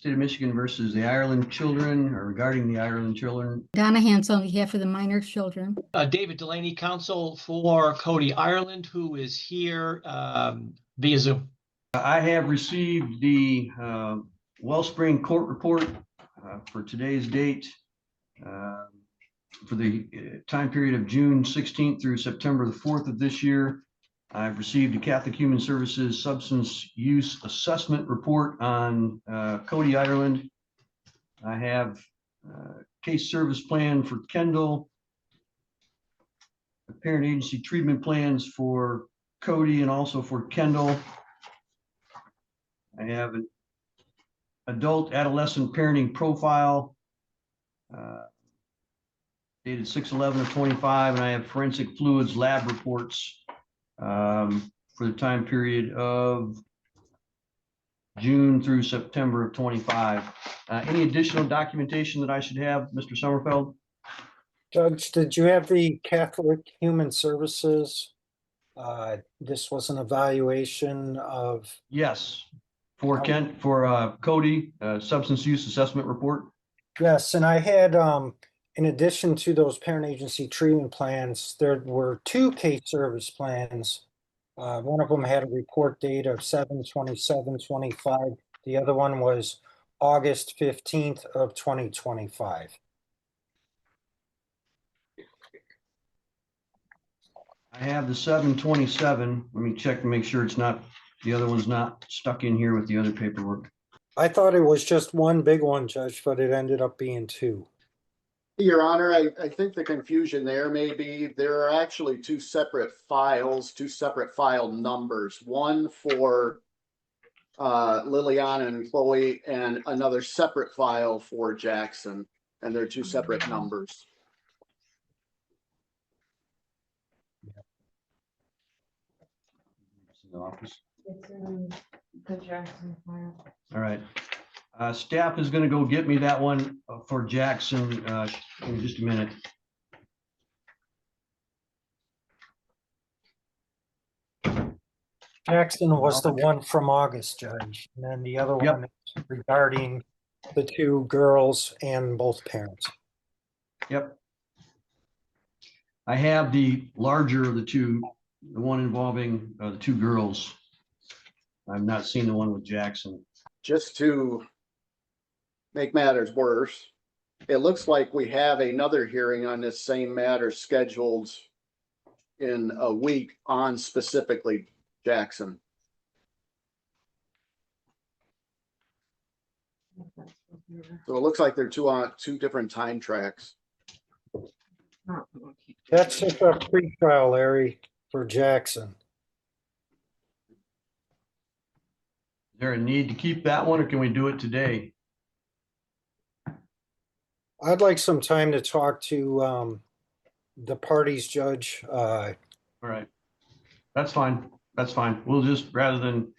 State of Michigan versus the Ireland children, or regarding the Ireland children. Donna Hans on behalf of the minor children. David Delaney, counsel for Cody Ireland, who is here via Zoom. I have received the Wellspring court report for today's date for the time period of June 16th through September the 4th of this year. I've received a Catholic Human Services Substance Use Assessment Report on Cody Ireland. I have case service plan for Kendall, parent agency treatment plans for Cody and also for Kendall. I have an adult adolescent parenting profile dated 6/11/25, and I have forensic fluids lab reports for the time period of June through September of 25. Any additional documentation that I should have, Mr. Sommerfeld? Judge, did you have the Catholic Human Services? This was an evaluation of. Yes, for Cody, substance use assessment report. Yes, and I had, in addition to those parent agency treatment plans, there were two case service plans. One of them had a report date of 7/27/25. The other one was August 15th of 2025. I have the 7/27. Let me check to make sure it's not, the other one's not stuck in here with the other paperwork. I thought it was just one big one, Judge, but it ended up being two. Your Honor, I think the confusion there may be there are actually two separate files, two separate file numbers, one for Liliana and Chloe and another separate file for Jackson, and they're two separate numbers. The office. It's in the Jackson file. All right. Staff is going to go get me that one for Jackson in just a minute. Jackson was the one from August, Judge, and then the other one is regarding the two girls and both parents. Yep. I have the larger of the two, the one involving the two girls. I've not seen the one with Jackson. Just to make matters worse, it looks like we have another hearing on this same matter scheduled in a week on specifically Jackson. So it looks like they're two different time tracks. That's just a pre-trial, Larry, for Jackson. Is there a need to keep that one, or can we do it today? I'd like some time to talk to the parties, Judge. All right. That's fine. That's fine. We'll just, rather than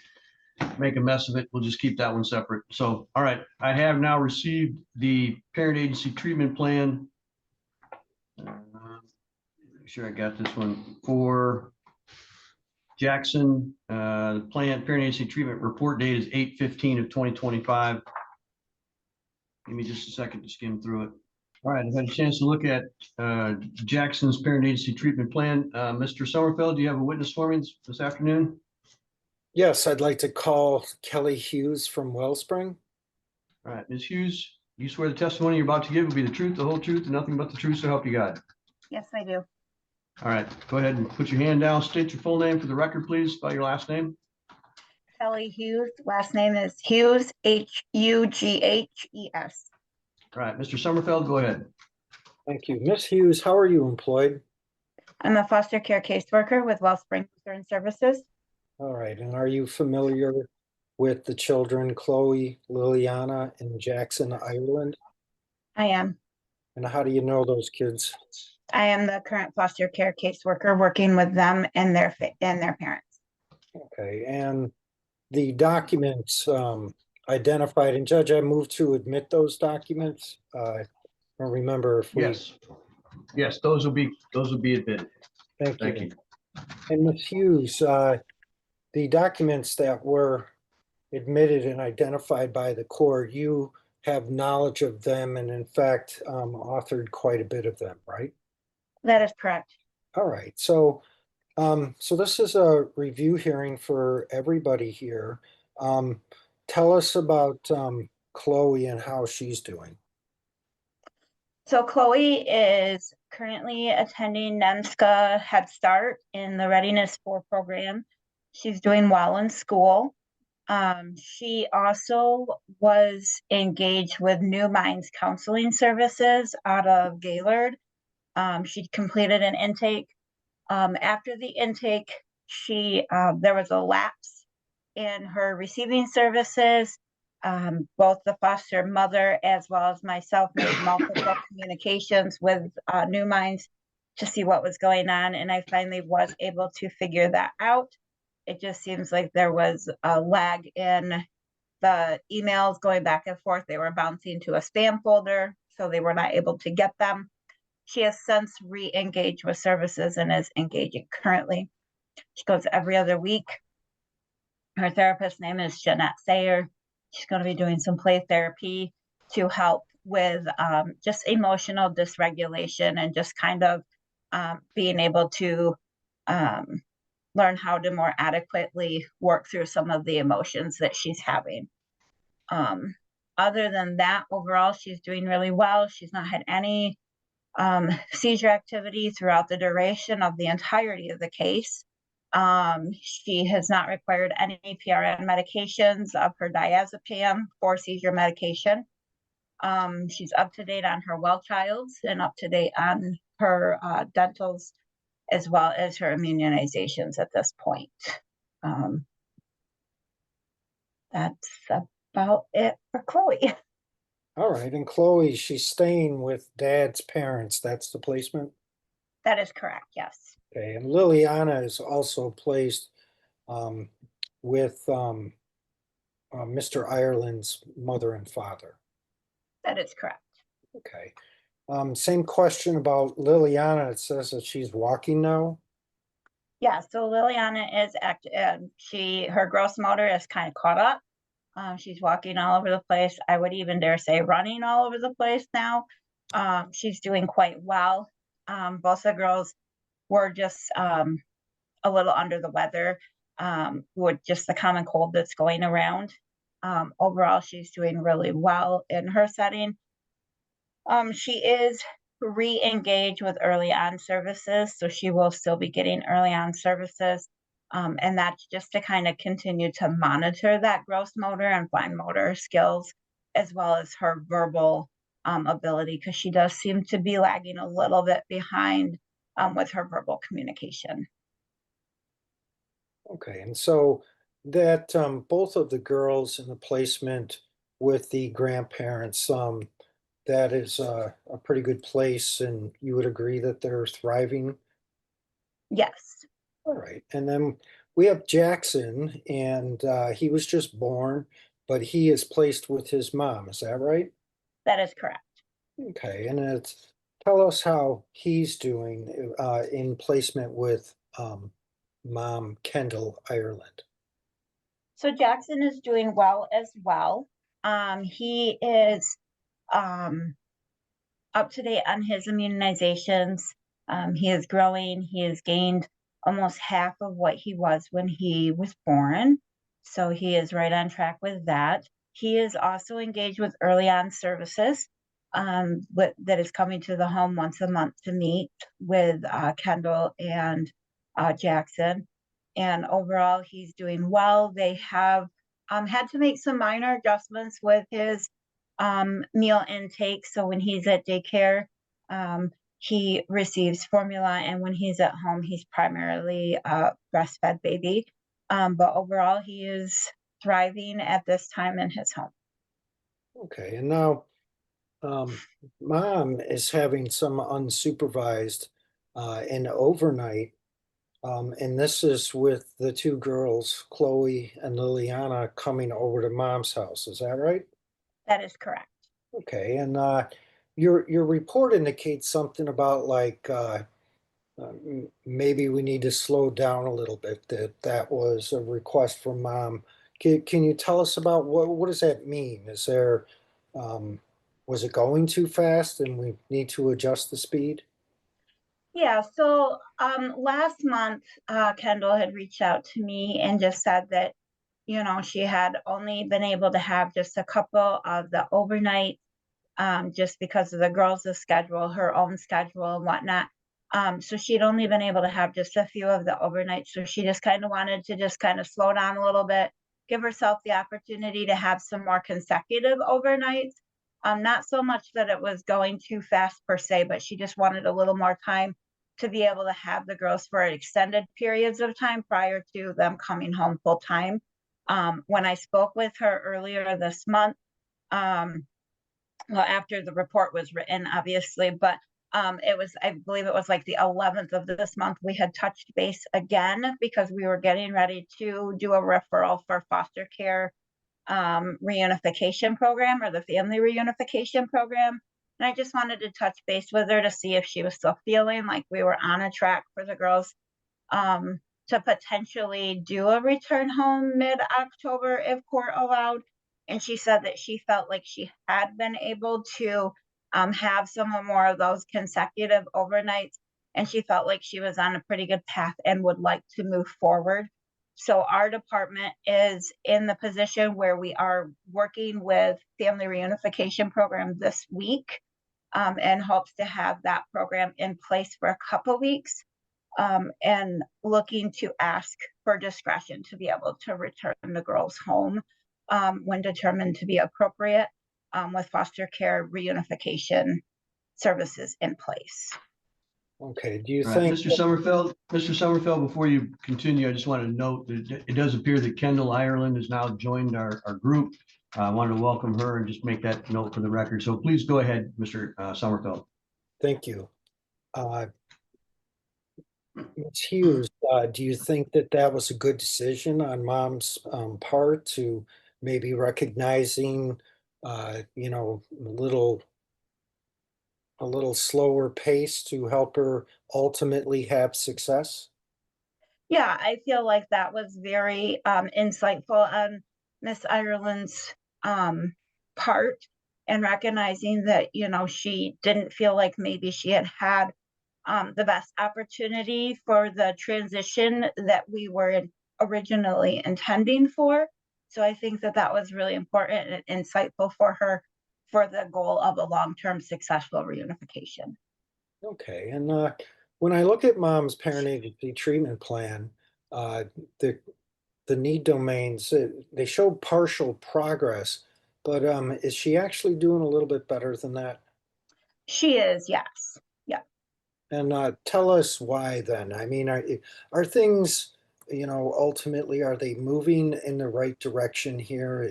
make a mess of it, we'll just keep that one separate. So, all right. I have now received the parent agency treatment plan. Make sure I got this one for Jackson. The parent agency treatment report date is 8/15/2025. Give me just a second to skim through it. All right, I've had a chance to look at Jackson's parent agency treatment plan. Mr. Sommerfeld, do you have a witness for me this afternoon? Yes, I'd like to call Kelly Hughes from Wellspring. All right, Ms. Hughes, you swear the testimony you're about to give will be the truth, the whole truth, and nothing but the truth, so help you God. Yes, I do. All right, go ahead and put your hand down. State your full name for the record, please. Spell your last name. Kelly Hughes. Last name is Hughes, Hughes. All right, Mr. Sommerfeld, go ahead. Thank you. Miss Hughes, how are you employed? I'm a foster care caseworker with Wellspring Lutheran Services. All right, and are you familiar with the children, Chloe, Liliana, and Jackson, Ireland? I am. And how do you know those kids? I am the current foster care caseworker working with them and their parents. Okay, and the documents identified, and Judge, I move to admit those documents. I don't remember if we. Yes, those will be admitted. Thank you. And Ms. Hughes, the documents that were admitted and identified by the court, you have knowledge of them and in fact authored quite a bit of them, right? That is correct. All right, so this is a review hearing for everybody here. Tell us about Chloe and how she's doing. So Chloe is currently attending NEMSCA Head Start in the Readiness 4 program. She's doing well in school. She also was engaged with New Minds Counseling Services out of Gaylord. She completed an intake. After the intake, there was a lapse in her receiving services. Both the foster mother as well as myself made multiple communications with New Minds to see what was going on, and I finally was able to figure that out. It just seems like there was a lag in the emails going back and forth. They were bouncing to a spam folder, so they were not able to get them. She has since re-engaged with services and is engaging currently. She goes every other week. Her therapist's name is Jeanette Sayer. She's going to be doing some play therapy to help with just emotional dysregulation and just kind of being able to learn how to more adequately work through some of the emotions that she's having. Other than that, overall, she's doing really well. She's not had any seizure activity throughout the duration of the entirety of the case. She has not required any PRN medications of her diazepam for seizure medication. She's up to date on her well childs and up to date on her dentals as well as her immunizations at this point. That's about it for Chloe. All right, and Chloe, she's staying with dad's parents. That's the placement? That is correct, yes. Okay, and Liliana is also placed with Mr. Ireland's mother and father. That is correct. Okay. Same question about Liliana. It says that she's walking now. Yeah, so Liliana is active. Her gross motor is kind of caught up. She's walking all over the place. I would even dare say running all over the place now. She's doing quite well. Both the girls were just a little under the weather with just the common cold that's going around. Overall, she's doing really well in her setting. She is re-engaged with early on services, so she will still be getting early on services. And that's just to kind of continue to monitor that gross motor and fine motor skills, as well as her verbal ability, because she does seem to be lagging a little bit behind with her verbal communication. Okay, and so that both of the girls in the placement with the grandparents, that is a pretty good place, and you would agree that they're thriving? Yes, All right, and then we have Jackson, and he was just born, but he is placed with his mom. Is that right? that is correct. Okay, and tell us how he's doing in placement with mom Kendall Ireland. So Jackson is doing well as well. He is up to date on his immunizations. He is growing. He has gained almost half of what he was when he was born. So he is right on track with that. He is also engaged with early on services that is coming to the home once a month to meet with Kendall and Jackson. And overall, he's doing well. They have had to make some minor adjustments with his meal intake. So when he's at daycare, he receives formula, and when he's at home, he's primarily a breastfed baby. But overall, he is thriving at this time in his home. Okay, and now mom is having some unsupervised and overnight, and this is with the two girls, Chloe and Liliana, coming over to mom's house. Is that right? That is correct. Okay, and your report indicates something about like maybe we need to slow down a little bit. That was a request from mom. Can you tell us about what does that mean? Is there, was it going too fast and we need to adjust the speed? Yeah, so last month, Kendall had reached out to me and just said that, she had only been able to have just a couple of the overnight, just because of the girls' schedule, her own schedule and whatnot. So she'd only been able to have just a few of the overnights. So she just kind of wanted to just kind of slow down a little bit, give herself the opportunity to have some more consecutive overnights. Not so much that it was going too fast per se, but she just wanted a little more time to be able to have the girls for extended periods of time prior to them coming home full time. When I spoke with her earlier this month, well, after the report was written, obviously, but it was, I believe it was like the 11th of this month, we had touched base again because we were getting ready to do a referral for foster care reunification program, or the family reunification program. And I just wanted to touch base with her to see if she was still feeling like we were on a track for the girls to potentially do a return home mid-October if court allowed. And she said that she felt like she had been able to have some more of those consecutive overnights, and she felt like she was on a pretty good path and would like to move forward. So our department is in the position where we are working with family reunification program this week, and hopes to have that program in place for a couple weeks, and looking to ask for discretion to be able to return the girls home when determined to be appropriate, with foster care reunification services in place. Okay, do you All right, think, Mr. Sommerfeld, before you continue, I just want to note that it does appear that Kendall Ireland has now joined our group. I wanted to welcome her and just make that note for the record. So please go ahead, Mr. Sommerfeld. thank you. Ms. Hughes, do you think that that was a good decision on mom's part to maybe recognizing, a little slower pace to help her ultimately have success? Yeah, I feel like that was very insightful on Miss Ireland's part, and recognizing that, she didn't feel like maybe she had the best opportunity for the transition that we were originally intending for. So I think that that was really important and insightful for her for the goal of a long-term successful reunification. Okay, and when I look at mom's parent agency treatment plan, the need domains, they show partial progress, but is she actually doing a little bit better than that? She is, yes. Yeah. And tell us why then. I mean, are things, ultimately, are they moving in the right direction here?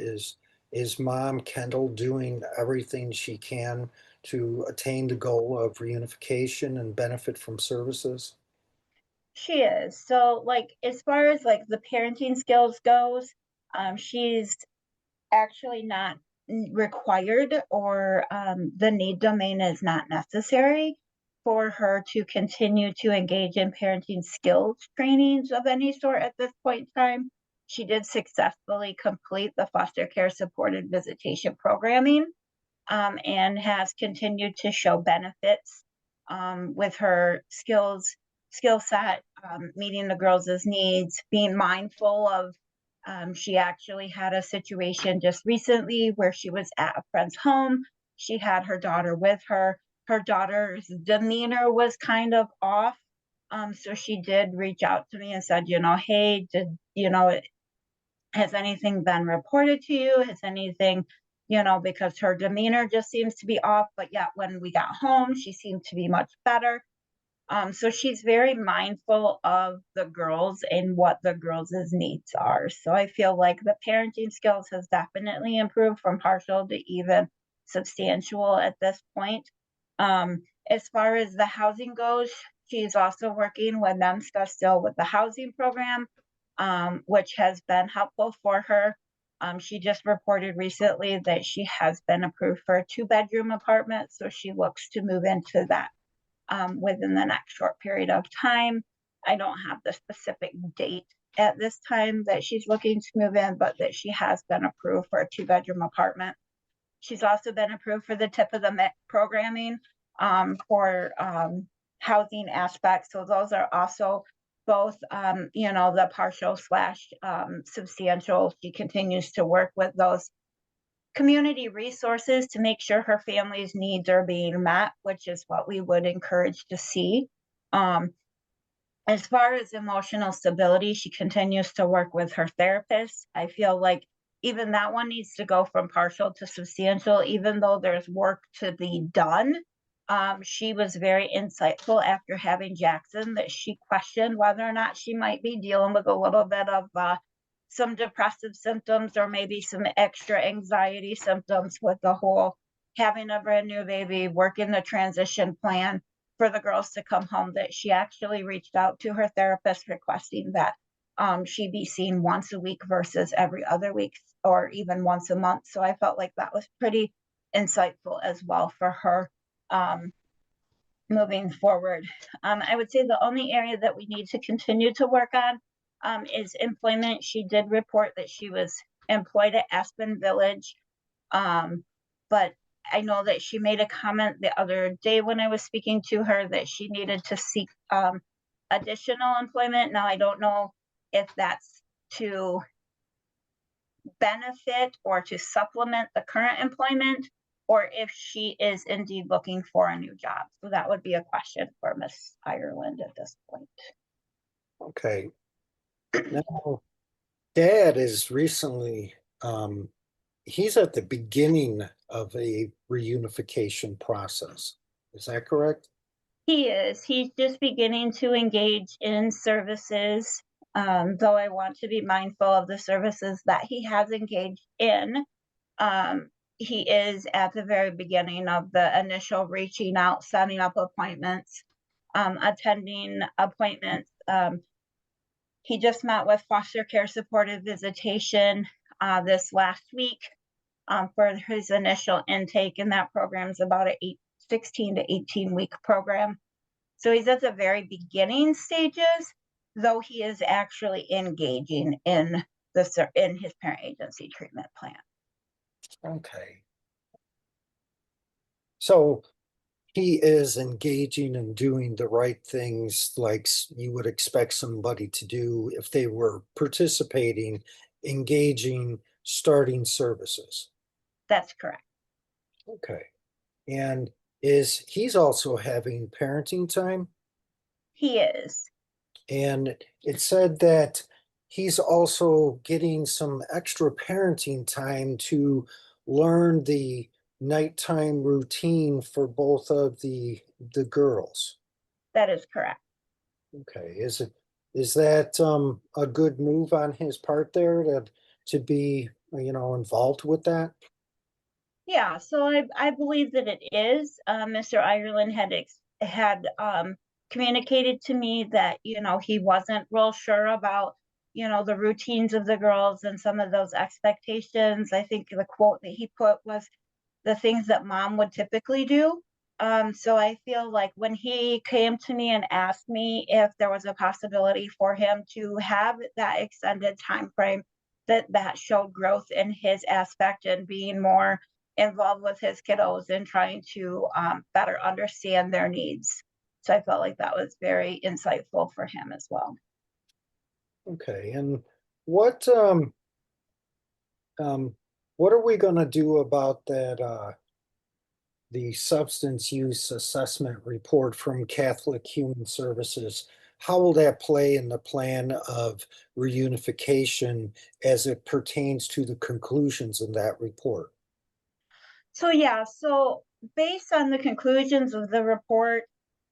Is mom Kendall doing everything she can to attain the goal of reunification and benefit from services? She is. So like as far as like the parenting skills goes, she's actually not required, or the need domain is not necessary for her to continue to engage in parenting skills trainings of any sort at this point in time. She did successfully complete the foster care supported visitation programming, and has continued to show benefits with her skill set, meeting the girls' needs, being mindful of. She actually had a situation just recently where she was at a friend's home. She had her daughter with her. Her daughter's demeanor was kind of off. So she did reach out to me and said, hey, has anything been reported to you? Has anything, because her demeanor just seems to be off, but yet when we got home, she seemed to be much better. So she's very mindful of the girls and what the girls' needs are. So I feel like the parenting skills has definitely improved from partial to even substantial at this point. As far as the housing goes, she's also working with NEMSCA still with the housing program, which has been helpful for her. She just reported recently that she has been approved for a 2-bedroom apartment, so she looks to move into that within the next short period of time. I don't have the specific date at this time that she's looking to move in, but that she has been approved for a 2-bedroom apartment. She's also been approved for the tip of the programming for housing aspects. So those are also both, the partial / substantial. She continues to work with those community resources to make sure her family's needs are being met, which is what we would encourage to see. As far as emotional stability, she continues to work with her therapist. I feel like even that one needs to go from partial to substantial, even though there's work to be done. She was very insightful after having Jackson, that she questioned whether or not she might be dealing with a little bit of some depressive symptoms or maybe some extra anxiety symptoms with the whole having a brand new baby, working the transition plan for the girls to come home, that she actually reached out to her therapist requesting that she be seen once a week versus every other week or even once a month. So I felt like that was pretty insightful as well for her moving forward. I would say the only area that we need to continue to work on is employment. She did report that she was employed at Aspen Village, but I know that she made a comment the other day when I was speaking to her that she needed to seek additional employment. Now, I don't know if that's to benefit or to supplement the current employment, or if she is indeed looking for a new job. So that would be a question for Miss Ireland at this point. Okay. Now, Dad is recently, he's at the beginning of a reunification process. Is that correct? He is. He's just beginning to engage in services, though I want to be mindful of the services that he has engaged in. He is at the very beginning of the initial reaching out, setting up appointments, attending appointments. He just met with foster care supportive visitation this last week for his initial intake, and that program is about a 16 to 18 week program. So he's at the very beginning stages, though he is actually engaging in his parent agency treatment plan. Okay. So he is engaging and doing the right things like you would expect somebody to do if they were participating, engaging, starting services. That's correct. Okay. And he's also having parenting time? He is. And it said that he's also getting some extra parenting time to learn the nighttime routine for both of the girls. That is correct. Okay, is that a good move on his part there to be involved with that? Yeah, so I believe that it is. Mr. Ireland had communicated to me that he wasn't real sure about the routines of the girls and some of those expectations. I think the quote that he put was the things that mom would typically do. So I feel like when he came to me and asked me if there was a possibility for him to have that extended time frame, that showed growth in his aspect and being more involved with his kiddos and trying to better understand their needs. So I felt like that was very insightful for him as well. Okay, and what are we going to do about that the substance use assessment report from Catholic Human Services? How will that play in the plan of reunification as it pertains to the conclusions in that report? So based on the conclusions of the report,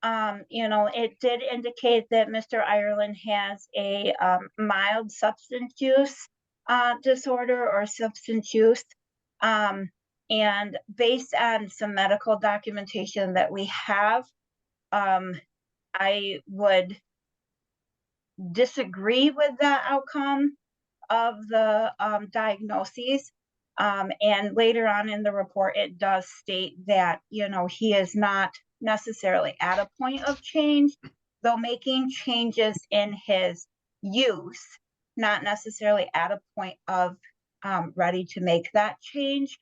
it did indicate that Mr. Ireland has a mild substance use disorder or substance use. And based on some medical documentation that we have, I would disagree with that outcome of the diagnoses. And later on in the report, it does state that, he is not necessarily at a point of change, though making changes in his use not necessarily at a point of ready to make that change,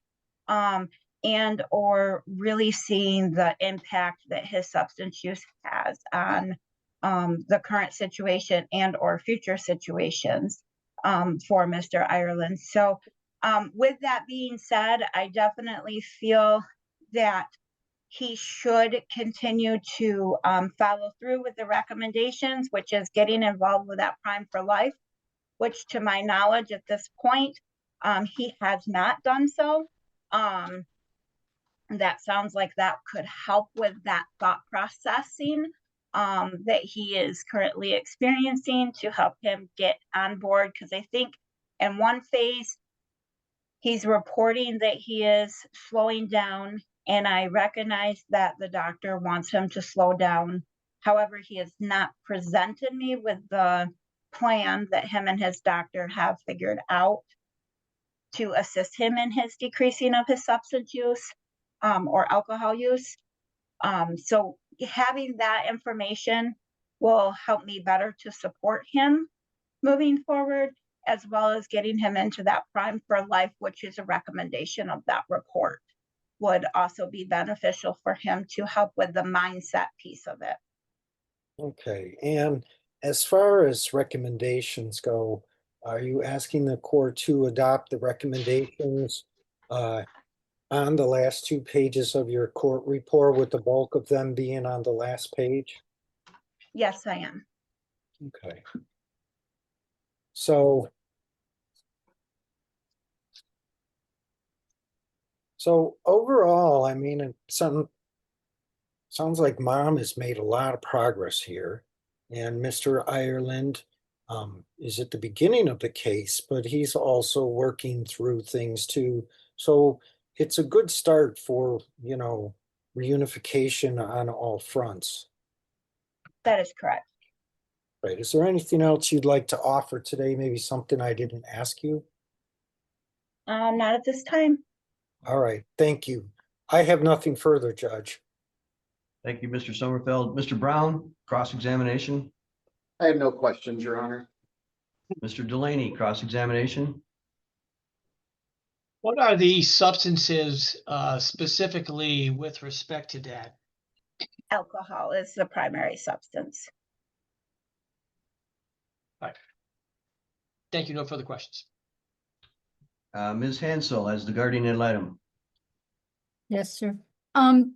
and or really seeing the impact that his substance use has on the current situation and or future situations for Mr. Ireland. So with that being said, I definitely feel that he should continue to follow through with the recommendations, which is getting involved with that Prime for Life, which to my knowledge at this point, he has not done so. That sounds like that could help with that thought processing that he is currently experiencing to help him get on board. Because I think in one phase, he's reporting that he is slowing down, and I recognize that the doctor wants him to slow down. However, he has not presented me with the plan that him and his doctor have figured out to assist him in his decreasing of his substance use or alcohol use. So having that information will help me better to support him moving forward, as well as getting him into that Prime for Life, which is a recommendation of that report, would also be beneficial for him to help with the mindset piece of it. Okay, and as far as recommendations go, are you asking the court to adopt the recommendations on the last 2 pages of your court report, with the bulk of them being on the last page? Yes, I am. Okay. So overall, I mean, it sounds like mom has made a lot of progress here, and Mr. Ireland is at the beginning of the case, but he's also working through things too. So it's a good start for, reunification on all fronts. That is correct. Right. Is there anything else you'd like to offer today? Maybe something I didn't ask you? Not at this time. All right. Thank you. I have nothing further, Judge. Thank you, Mr. Sommerfeld. Mr. Brown, cross-examination. I have no questions, Your Honor. Mr. Delaney, cross-examination. What are the substances specifically with respect to that? Alcohol is the primary substance. Thank you. No further questions. Ms. Hansel, as the guardian ad litem. Yes, sir. And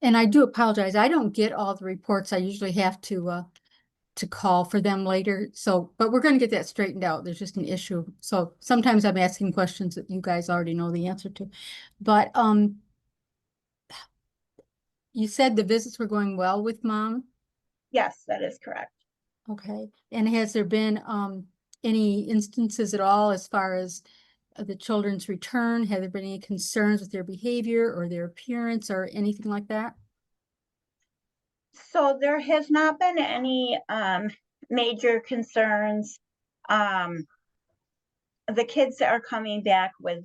I do apologize. I don't get all the reports. I usually have to call for them later. So, but we're going to get that straightened out. There's just an issue. So sometimes I'm asking questions that you guys already know the answer to. But you said the visits were going well with mom? Yes, that is correct. Okay. And has there been any instances at all as far as the children's return? Have there been any concerns with their behavior or their appearance or anything like that? So there has not been any major concerns. The kids that are coming back with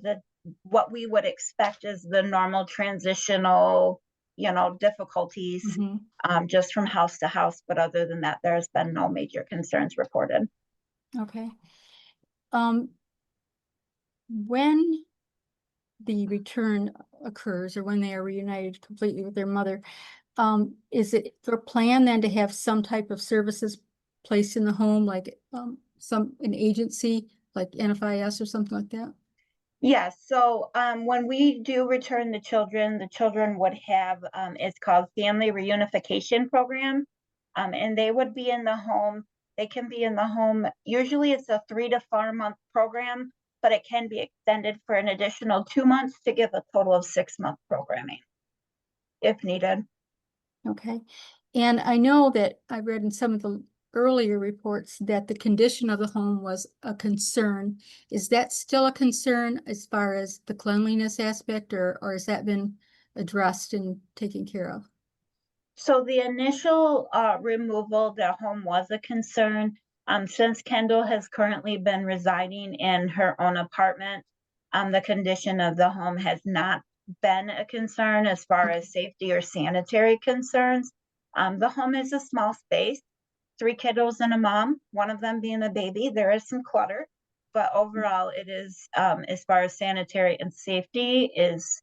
what we would expect is the normal transitional, difficulties just from house to house. But other than that, there's been no major concerns reported. Okay. When the return occurs or when they are reunited completely with their mother, is it their plan then to have some type of services placed in the home, like an agency like NFIS or something like that? Yes. So when we do return the children would have it's called Family Reunification Program, and they would be in the home. They can be in the home. Usually, it's a 3 to 4 month program, but it can be extended for an additional 2 months to give a total of 6-month programming, if needed. Okay. And I know that I read in some of the earlier reports that the condition of the home was a concern. Is that still a concern as far as the cleanliness aspect, or has that been addressed and taken care of? So the initial removal, the home was a concern. Since Kendall has currently been residing in her own apartment, the condition of the home has not been a concern as far as safety or sanitary concerns. The home is a small space. 3 kiddos and a mom, one of them being a baby. There is some clutter, but overall it is, as far as sanitary and safety is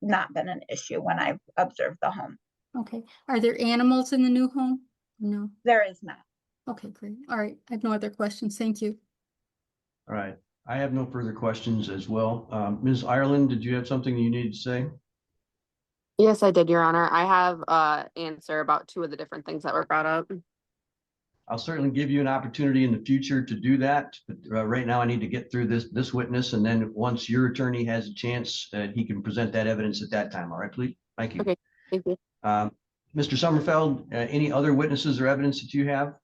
not been an issue when I've observed the home. Okay. Are there animals in the new home? No. There is not. Okay, great. All right. I have no other questions. Thank you. All right. I have no further questions as well. Ms. Ireland, did you have something you needed to say? Yes, I did, Your Honor. I have answer about 2 of the different things that were brought up. I'll certainly give you an opportunity in the future to do that. But right now I need to get through this witness, and then once your attorney has a chance, he can present that evidence at that time. All right, please. Thank you. Okay, thank you. Mr. Sommerfeld, any other witnesses or evidence that you have?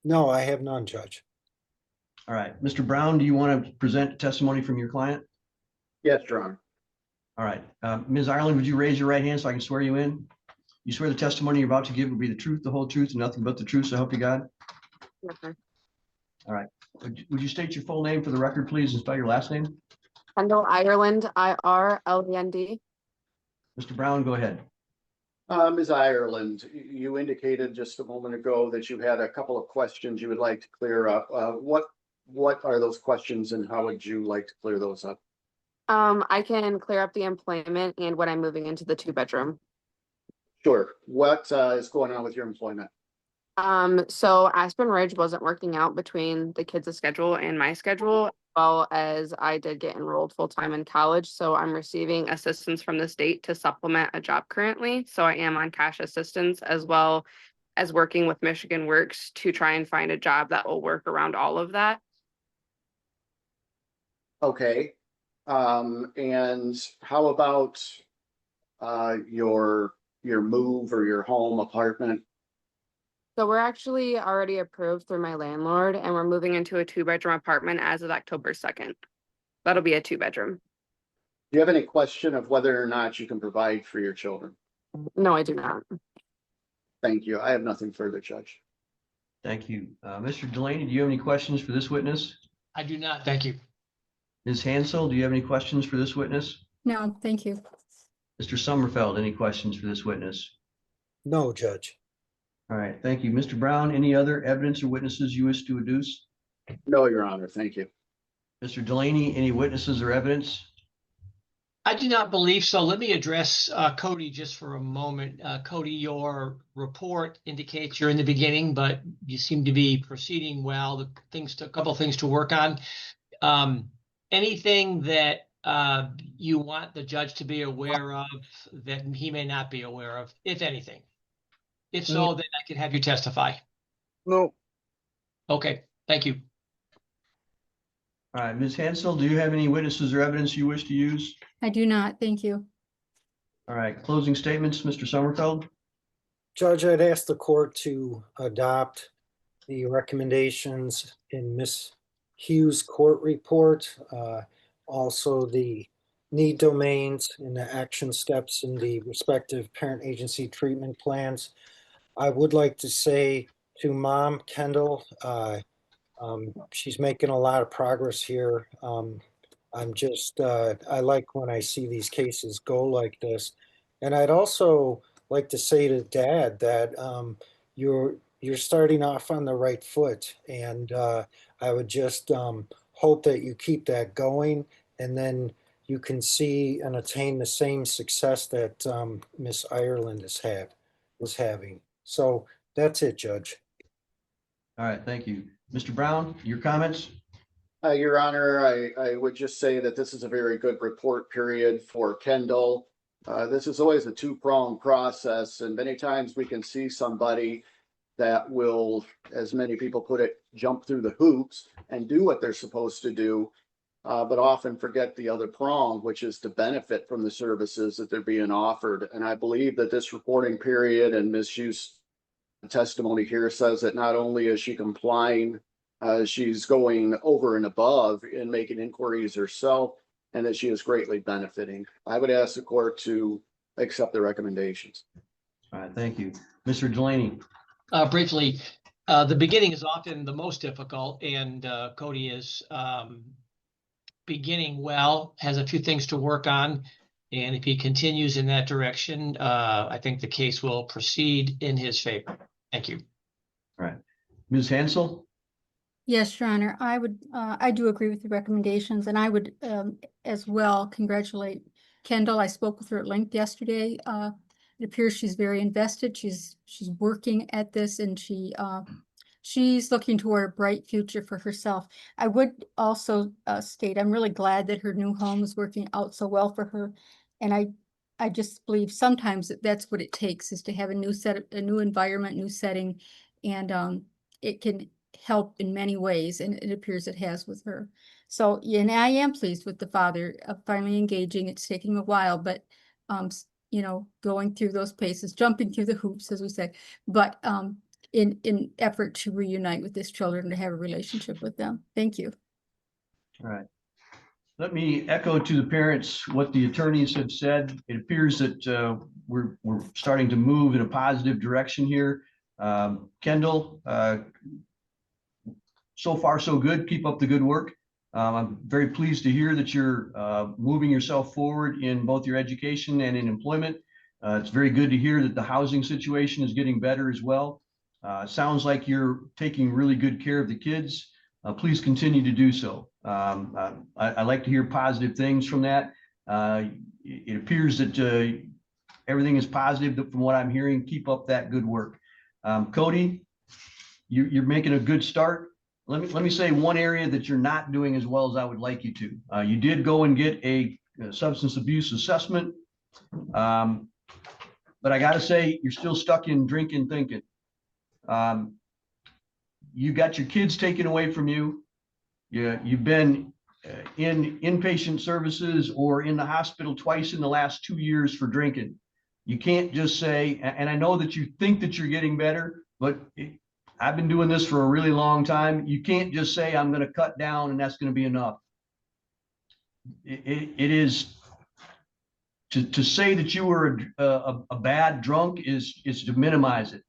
No, I have none, Judge. All right. Mr. Brown, do you want to present testimony from your client? Yes, Your Honor. All right. Ms. Ireland, would you raise your right hand so I can swear you in? You swear the testimony you're about to give will be the truth, the whole truth, and nothing but the truth, so help you God? Yes, sir. All right. Would you state your full name for the record, please, and spell your last name? Kendall Ireland, IRLEND. Mr. Brown, go ahead. Ms. Ireland, you indicated just a moment ago that you had a couple of questions you would like to clear up. What are those questions and how would you like to clear those up? I can clear up the employment and when I'm moving into the 2-bedroom. Sure. What is going on with your employment? So Aspen Ridge wasn't working out between the kids' schedule and my schedule, as well as I did get enrolled full-time in college. So I'm receiving assistance from the state to supplement a job currently. So I am on cash assistance as well as working with Michigan Works to try and find a job that will work around all of that. Okay. And how about your move or your home apartment? So we're actually already approved through my landlord and we're moving into a 2-bedroom apartment as of October 2nd. That'll be a 2-bedroom. Do you have any question of whether or not you can provide for your children? No, I do not. Thank you. I have nothing further, Judge. Thank you. Mr. Delaney, do you have any questions for this witness? I do not. Thank you. Ms. Hansel, do you have any questions for this witness? No, thank you. Mr. Sommerfeld, any questions for this witness? No, Judge. All right, thank you. Mr. Brown, any other evidence or witnesses you wish to adduce? No, Your Honor. Thank you. Mr. Delaney, any witnesses or evidence? I do not believe so. Let me address Cody just for a moment. Cody, your report indicates you're in the beginning, but you seem to be proceeding well. A couple of things to work on. Anything that you want the judge to be aware of that he may not be aware of, if anything? If so, then I can have you testify. No. Okay, thank you. All right, Ms. Hansel, do you have any witnesses or evidence you wish to use? I do not. Thank you. All right, closing statements, Mr. Sommerfeld? Judge, I'd ask the court to adopt the recommendations in Ms. Hughes' court report, also the need domains and the action steps in the respective parent agency treatment plans. I would like to say to Mom Kendall, she's making a lot of progress here. I like when I see these cases go like this. And I'd also like to say to Dad that you're starting off on the right foot. And I would just hope that you keep that going, and then you can see and attain the same success that Miss Ireland was having. So that's it, Judge. All right, thank you. Mr. Brown, your comments? Your Honor, I would just say that this is a very good report period for Kendall. This is always a 2-pronged process, and many times we can see somebody that will, as many people put it, jump through the hoops and do what they're supposed to do, but often forget the other prong, which is to benefit from the services that they're being offered. And I believe that this reporting period and Ms. Hughes' testimony here says that not only is she complying, she's going over and above in making inquiries herself, and that she is greatly benefiting. I would ask the court to accept the recommendations. All right, thank you. Mr. Delaney? Briefly, the beginning is often the most difficult, and Cody is beginning well, has a few things to work on. And if he continues in that direction, I think the case will proceed in his favor. Thank you. All right. Ms. Hansel? Yes, Your Honor, I do agree with the recommendations, and I would as well congratulate Kendall. I spoke with her at length yesterday. It appears she's very invested. She's working at this, and she's looking toward a bright future for herself. I would also state I'm really glad that her new home is working out so well for her, and I just believe sometimes that's what it takes, is to have a new environment, new setting, and it can help in many ways, and it appears it has with her. So, yeah, and I am pleased with the father finally engaging. It's taking a while, but going through those paces, jumping through the hoops, as we say, but in effort to reunite with his children, to have a relationship with them. Thank you. All right. Let me echo to the parents what the attorneys have said. It appears that we're starting to move in a positive direction here. Kendall, so far so good. Keep up the good work. I'm very pleased to hear that you're moving yourself forward in both your education and in employment. It's very good to hear that the housing situation is getting better as well. Sounds like you're taking really good care of the kids. Please continue to do so. I like to hear positive things from that. It appears that everything is positive from what I'm hearing. Keep up that good work. Cody, you're making a good start. Let me say one area that you're not doing as well as I would like you to. You did go and get a substance abuse assessment, but I got to say you're still stuck in drinking thinking. You got your kids taken away from you. You've been in inpatient services or in the hospital twice in the last 2 years for drinking. You can't just say, and I know that you think that you're getting better, but I've been doing this for a really long time. You can't just say, I'm going to cut down and that's going to be enough. It is to say that you were a bad drunk is to minimize it.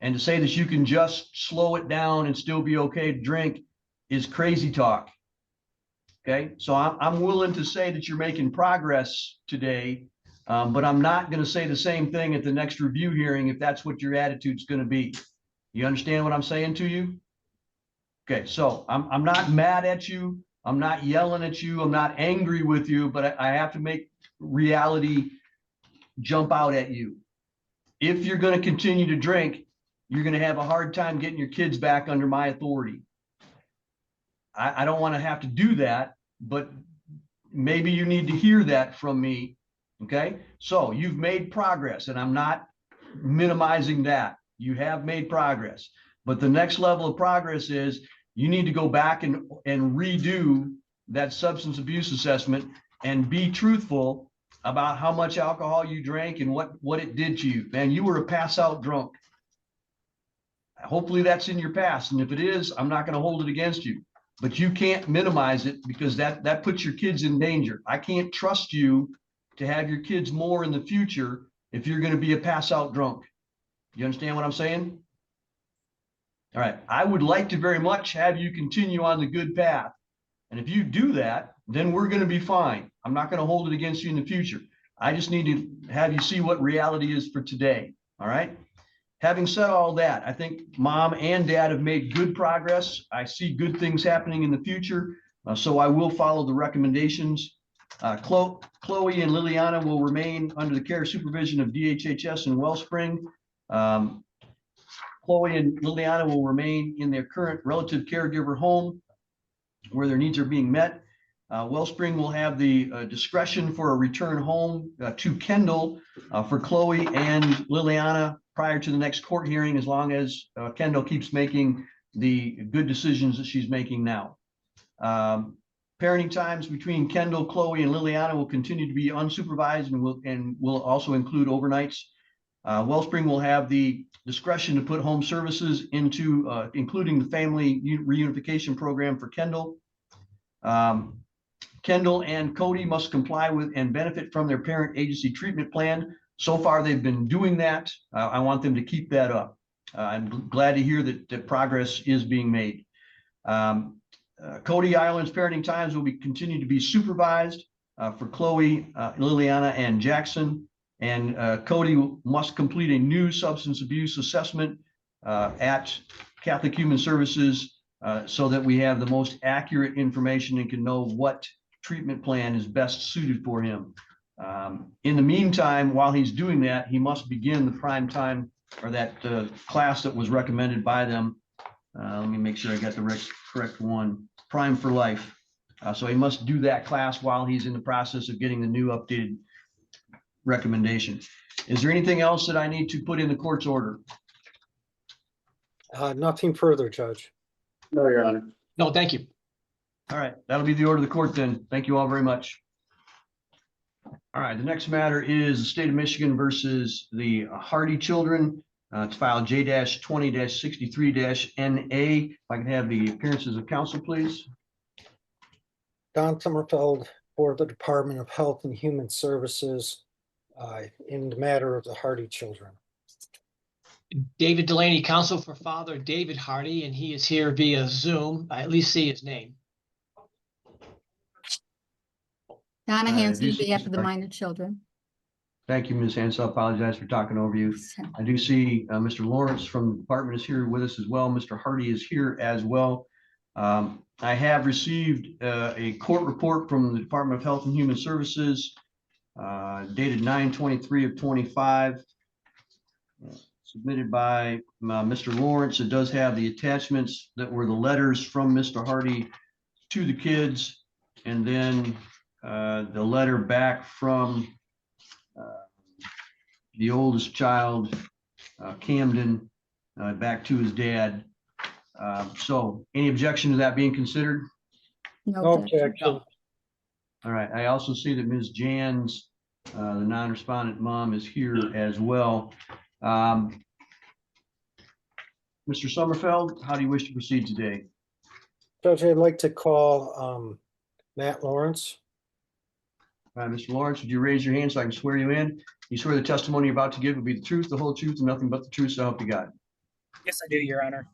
And to say that you can just slow it down and still be okay to drink is crazy talk. Okay, so I'm willing to say that you're making progress today, but I'm not going to say the same thing at the next review hearing if that's what your attitude's going to be. You understand what I'm saying to you? Okay, so I'm not mad at you. I'm not yelling at you. I'm not angry with you, but I have to make reality jump out at you. If you're going to continue to drink, you're going to have a hard time getting your kids back under my authority. I don't want to have to do that, but maybe you need to hear that from me. Okay, so you've made progress, and I'm not minimizing that. You have made progress, but the next level of progress is you need to go back and redo that substance abuse assessment and be truthful about how much alcohol you drank and what it did to you. Man, you were a pass out drunk. Hopefully that's in your past, and if it is, I'm not going to hold it against you, but you can't minimize it because that puts your kids in danger. I can't trust you to have your kids more in the future if you're going to be a pass out drunk. You understand what I'm saying? All right. I would like to very much have you continue on the good path. And if you do that, then we're going to be fine. I'm not going to hold it against you in the future. I just need to have you see what reality is for today. All right. Having said all that, I think mom and dad have made good progress. I see good things happening in the future. So I will follow the recommendations. Chloe and Liliana will remain under the care supervision of DHHS in Wellspring. Chloe and Liliana will remain in their current relative caregiver home where their needs are being met. Wellspring will have the discretion for a return home to Kendall for Chloe and Liliana prior to the next court hearing, as long as Kendall keeps making the good decisions that she's making now. Parenting times between Kendall, Chloe, and Liliana will continue to be unsupervised and will also include overnights. Wellspring will have the discretion to put home services into, including the family reunification program for Kendall. Kendall and Cody must comply with and benefit from their parent agency treatment plan. So far, they've been doing that. I want them to keep that up. I'm glad to hear that progress is being made. Cody Island's parenting times will continue to be supervised for Chloe, Liliana, and Jackson. And Cody must complete a new substance abuse assessment at Catholic Human Services so that we have the most accurate information and can know what treatment plan is best suited for him. In the meantime, while he's doing that, he must begin the prime time or that class that was recommended by them. Let me make sure I got the correct one, Prime for Life. So he must do that class while he's in the process of getting the new updated recommendation. Is there anything else that I need to put in the court's order? Nothing further, Judge. No, Your Honor. No, thank you. All right, that'll be the order of the court then. Thank you all very much. All right, the next matter is the state of Michigan versus the Hardy children. It's file J-20-63-NA. If I can have the appearances of counsel, please. Don Sommerfeld for the Department of Health and Human Services in the matter of the Hardy children. David Delaney, counsel for Father David Hardy, and he is here via Zoom. I at least see his name. Donna I Hanson, do on see behalf of the Mr. minor children. Thank you, Ms. Hansel. I apologize for talking over you. I do see Mr. Lawrence from the department is here with us as well. Mr. Hardy is here as well. I have received a court report from the Department of Health and Human Services dated 9/23/25, submitted by Mr. Lawrence. It does have the attachments that were the letters from Mr. Hardy to the kids, and then the letter back from the oldest child, Camden, back to his dad. So any objection to that being considered? No objection. Objection. No. All right, I also see that Ms. Jans, the non-respondent mom, is here as well. Mr. Sommerfeld, how do you wish to proceed today? Judge, I'd like to call Matt Lawrence. Mr. Lawrence, would you raise your hand so I can swear you in? You swear the testimony you're about to give will be the truth, the whole truth, and nothing but the truth, so help you God. Yes, I do, Your Honor.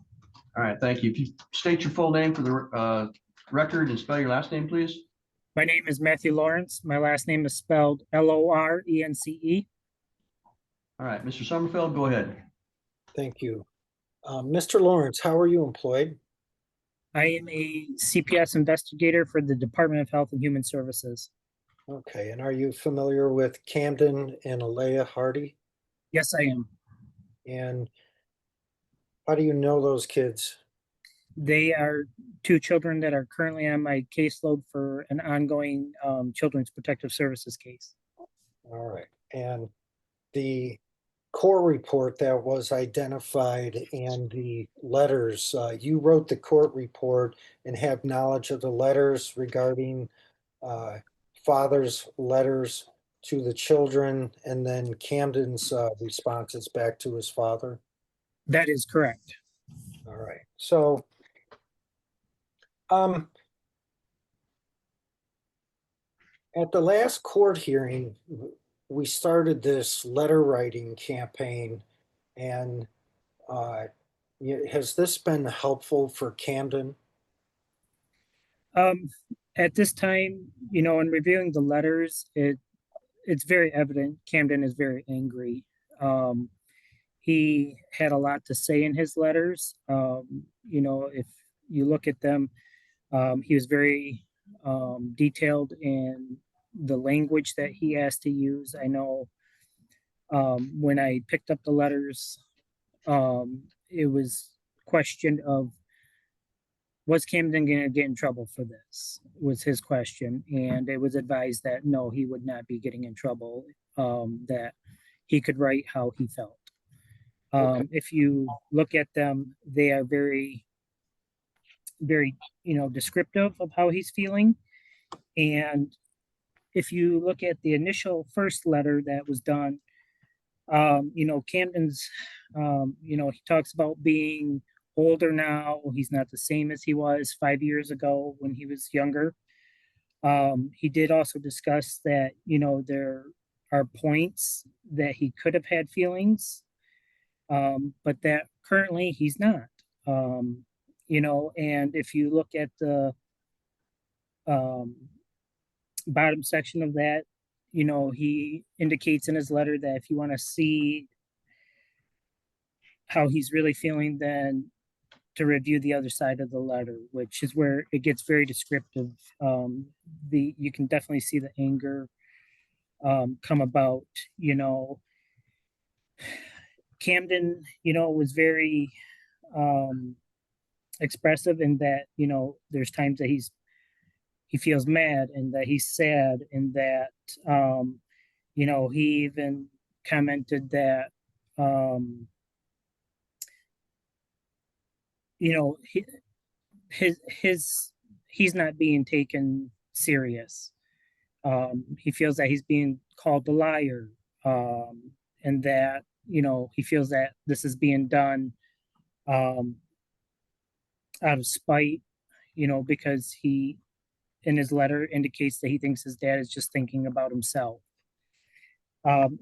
All right, thank you. If you state your full name for the record and spell your last name, please. My name is Matthew Lawrence. My last name is spelled Lorence. All right, Mr. Sommerfeld, go ahead. Thank you. Mr. Lawrence, how are you employed? I am a CPS investigator for the Department of Health and Human Services. Okay, and are you familiar with Camden and Alea Hardy? Yes, I am. And how do you know those kids? They are two children that are currently on my caseload for an ongoing Children's Protective Services case. All right, and the core report that was identified and the letters, you wrote the court report and have knowledge of the letters regarding father's letters to the children and then Camden's responses back to his father? That is correct. All right, so at the last court hearing, we started this letter writing campaign, and has this been helpful for Camden? At this time, you know, in reviewing the letters, it's very evident Camden is very angry. He had a lot to say in his letters. You know, if you look at them, he was very detailed in the language that he asked to use. I know when I picked up the letters, it was question of, was Camden going to get in trouble for this? Was his question. And it was advised that no, he would not be getting in trouble, that he could write how he felt. If you look at them, they are very, very, you know, descriptive of how he's feeling. And if you look at the initial first letter that was done, you know, Camden's, you know, he talks about being older now. He's not the same as he was 5 years ago when he was younger. He did also discuss that, you know, there are points that he could have had feelings, but that currently he's not. You know, and if you look at the bottom section of that, you know, he indicates in his letter that if you want to see how he's really feeling, then to review the other side of the letter, which is where it gets very descriptive. You can definitely see the anger come about. Camden, was very expressive in that, there's times that he feels mad and that he's sad and that, he even commented that, he's not being taken serious. He feels that he's being called a liar, and that, he feels that this is being done out of spite, because he, in his letter, indicates that he thinks his dad is just thinking about himself. Some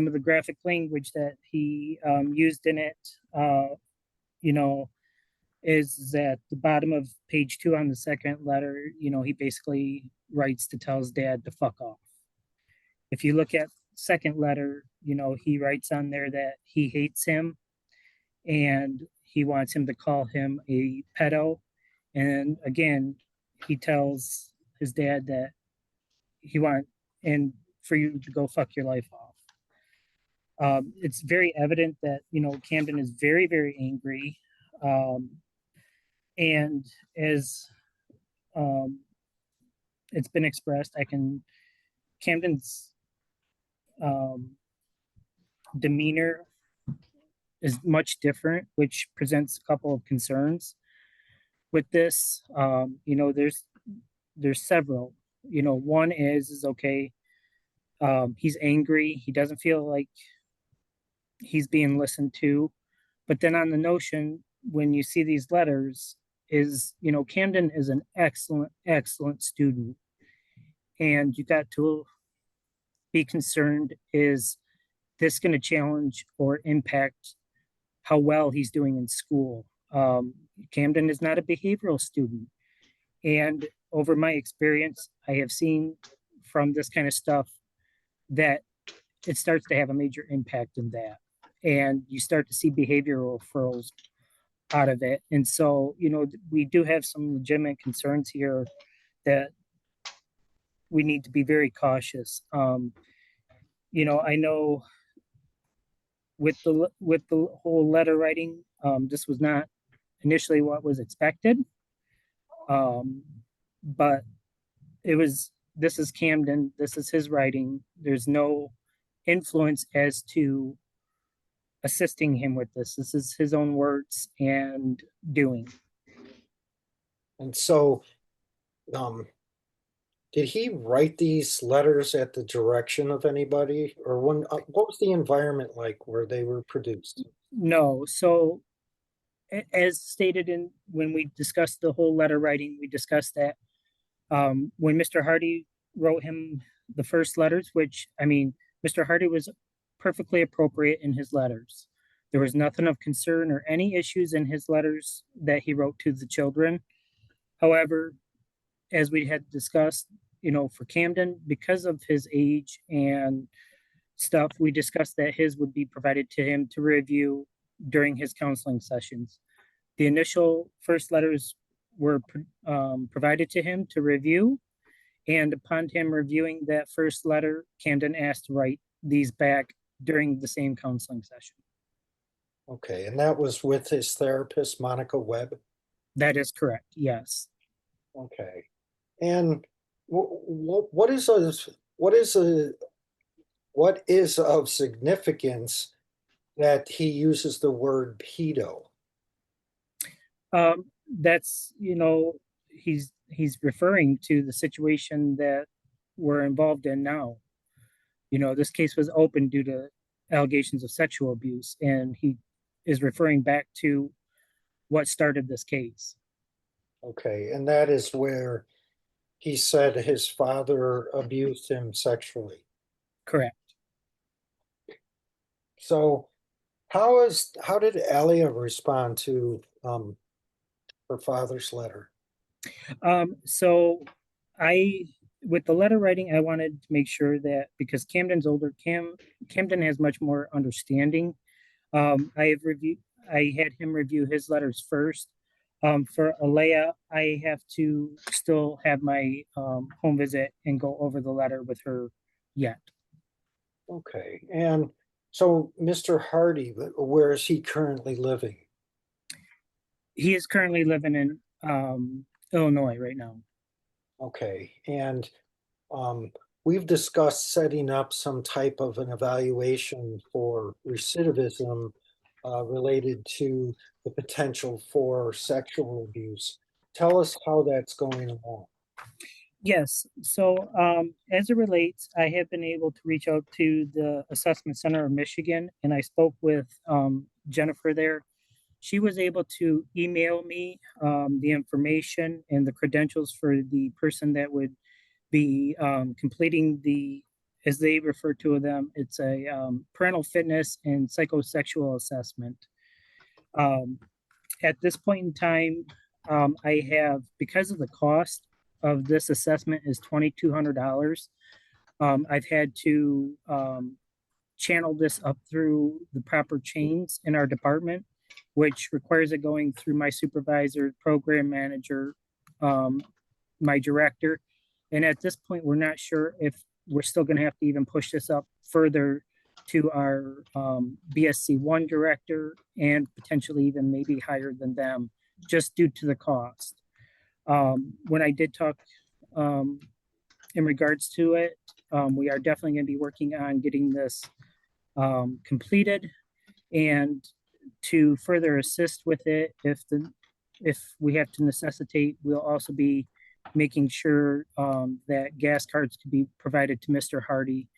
of the graphic language that he used in it, is at the bottom of page 2 on the second letter. He basically writes to tell his dad to fuck off. If you look at second letter, he writes on there that he hates him and he wants him to call him a pedo. And again, he tells his dad that and for you to go fuck your life off. It's very evident that, Camden is very, very angry. And as it's been expressed, Camden's demeanor is much different, which presents a couple of concerns with this. There's several. One is okay. He's angry. He doesn't feel like he's being listened to. But then on the notion, when you see these letters, is, Camden is an excellent, excellent student. And you got to be concerned, is this going to challenge or impact how well he's doing in school? Camden is not a behavioral student. And over my experience, I have seen from this kind of stuff that it starts to have a major impact in that. And you start to see behavioral referrals out of it. And so, we do have some legitimate concerns here that we need to be very cautious. I know with the whole letter writing, this was not initially what was expected. But this is Camden, this is his writing. There's no influence as to assisting him with this. This is his own words and doing. And so, did he write these letters at the direction of anybody, or what was the environment like where they were produced? No. So as stated when we discussed the whole letter writing, we discussed that when Mr. Hardy wrote him the first letters, which, Mr. Hardy was perfectly appropriate in his letters. There was nothing of concern or any issues in his letters that he wrote to the children. However, as we had discussed, for Camden, because of his age and stuff, we discussed that his would be provided to him to review during his counseling sessions. The initial first letters were provided to him to review. And upon him reviewing that first letter, Camden asked to write these back during the same counseling session. Okay, and that was with his therapist, Monica Webb? That is correct, yes. Okay. And what is of significance that he uses the word pedo? That's, he's referring to the situation that we're involved in now. This case was open due to allegations of sexual abuse, and he is referring back to what started this case. Okay, and that is where he said his father abused him sexually. Correct. So how did Alia respond to her father's letter? So with the letter writing, I wanted to make sure that, because Camden's older, Camden has much more understanding. I I had him review his letters first. For Alea, I have to still have my home visit and go over the letter with her yet. Okay, and so Mr. Hardy, where is he currently living? He is currently living in Illinois right now. Okay, and we've discussed setting up some type of an evaluation for recidivism related to the potential for sexual abuse. Tell us how that's going along. Yes. So as it relates, I have been able to reach out to the Assessment Center of Michigan, and I spoke with Jennifer there. She was able to email me the information and the credentials for the person that would be completing the, as they refer to them, it's a parental fitness and psychosexual assessment. At this point in time, I have, because of the cost of this assessment is $2,200. I've had to channel this up through the proper chains in our department, which requires it going through my supervisor, program manager, my director. And at this point, we're not sure if we're still going to have to even push this up further to our BSC1 director and potentially even maybe higher than them, just due to the cost. When I did talk in regards to it, we are definitely going to be working on getting this completed, and to further assist with it, if we have to necessitate, we'll also be making sure that gas cards can be provided to Mr. Hardy,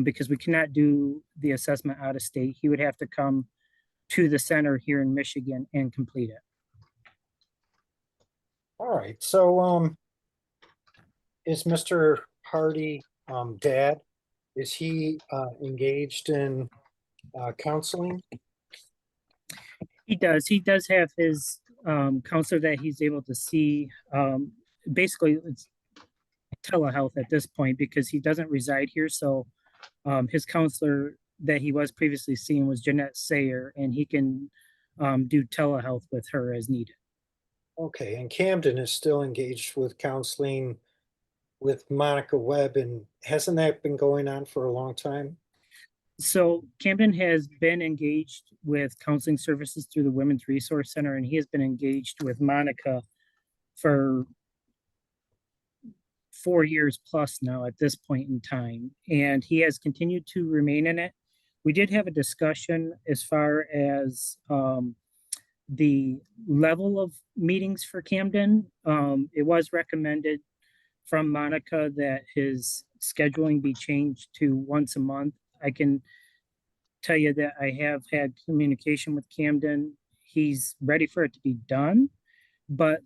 because we cannot do the assessment out of state. He would have to come to the center here in Michigan and complete it. All right, so is Mr. Hardy dad? Is he engaged in counseling? He does. He does have his counselor that he's able to see. Basically, it's telehealth at this point because he doesn't reside here. So his counselor that he was previously seeing was Jeanette Sayer, and he can do telehealth with her as needed. Okay, and Camden is still engaged with counseling with Monica Webb, and hasn't that been going on for a long time? So Camden has been engaged with counseling services through the Women's Resource Center, and he has been engaged with Monica for 4 years plus now at this point in time, and he has continued to remain in it. We did have a discussion as far as the level of meetings for Camden. It was recommended from Monica that his scheduling be changed to once a month. I can tell you that I have had communication with Camden. He's ready for it to be done, but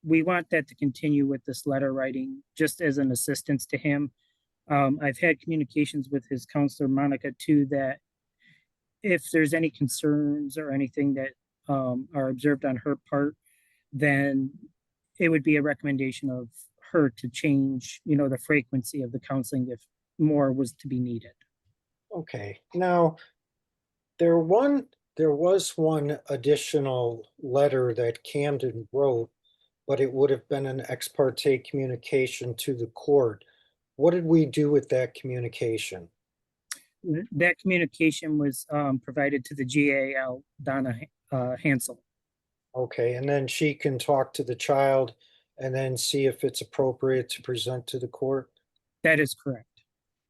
we want that to continue with this letter writing just as an assistance to him. I've had communications with his counselor, Monica, too, that if there's any concerns or anything that are observed on her part, then it would be a recommendation of her to change, the frequency of the counseling if more was to be needed. Okay, now there was one additional letter that Camden wrote, but it would have been an ex parte communication to the court. What did we do with that communication? That communication was provided to the GAL, Donna Hansel. Okay, and then she can talk to the child and then see if it's appropriate to present to the court? That is correct.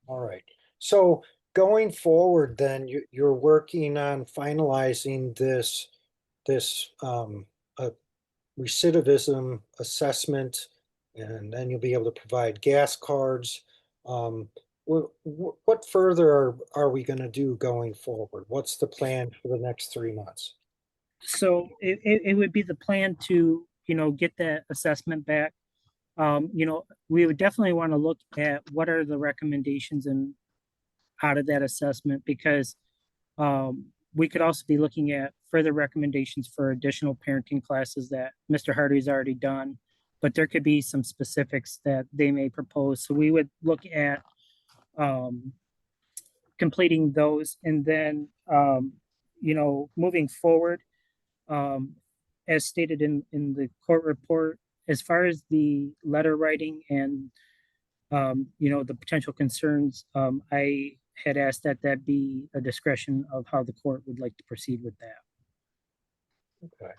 All right. So going forward, then you're working on finalizing this recidivism assessment, and then you'll be able to provide gas cards. What further are we going to do going forward? What's the plan for the next 3 months? So it would be the plan to, get that assessment back. We would definitely want to look at what are the recommendations and out of that assessment, because we could also be looking at further recommendations for additional parenting classes that Mr. Hardy's already done, but there could be some specifics that they may propose. So we would look at completing those, and then, moving forward, as stated in the court report, as far as the letter writing and, the potential concerns, I had asked that that be a discretion of how the court would like to proceed with that. Okay.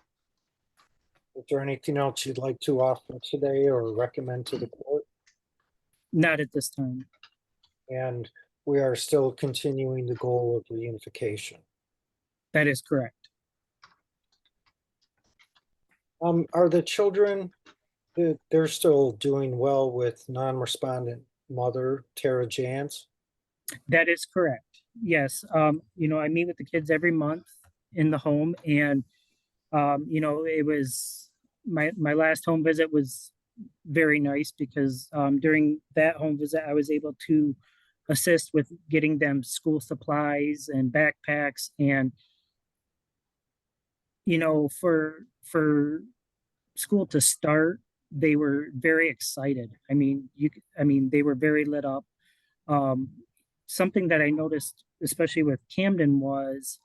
Is there anything else you'd like to offer today or recommend to the court? Not at this time. And we are still continuing the goal of reunification. That is correct. Are the children, they're still doing well with non-respondent mother, Tara Jans? That is correct. Yes. I meet with the kids every month in the home, and it was my last home visit was very nice because during that home visit, I was able to assist with getting them school supplies and backpacks, and for school to start, they were very excited. I mean, they were very lit up. Something that I noticed, especially with Camden, was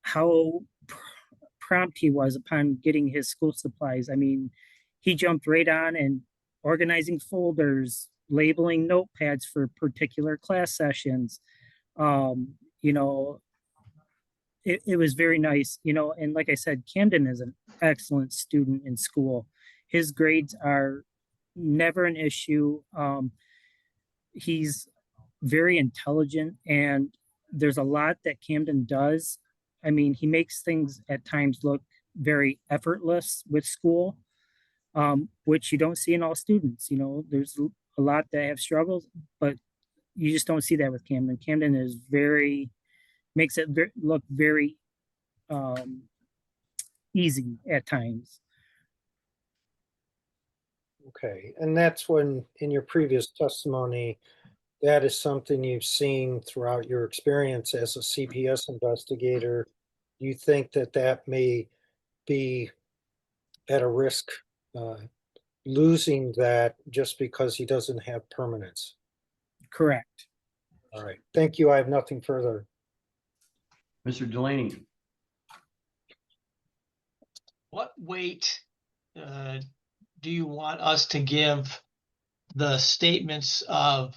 how prompt he was upon getting his school supplies. I mean, he jumped right on and organizing folders, labeling notepads for particular class sessions. It was very nice, and like I said, Camden is an excellent student in school. His grades are never an issue. He's very intelligent, and there's a lot that Camden does. I mean, he makes things at times look very effortless with school, which you don't see in all students. There's a lot that have struggles, but you just don't see that with Camden. Camden is makes it look very easy at times. Okay, and that's when, in your previous testimony, that is something you've seen throughout your experience as a CPS investigator. Do you think that that may be at a risk losing that just because he doesn't have permanence? Correct. All right, thank you. I have nothing further. Mr. Delaney. What weight do you want us to give the statements of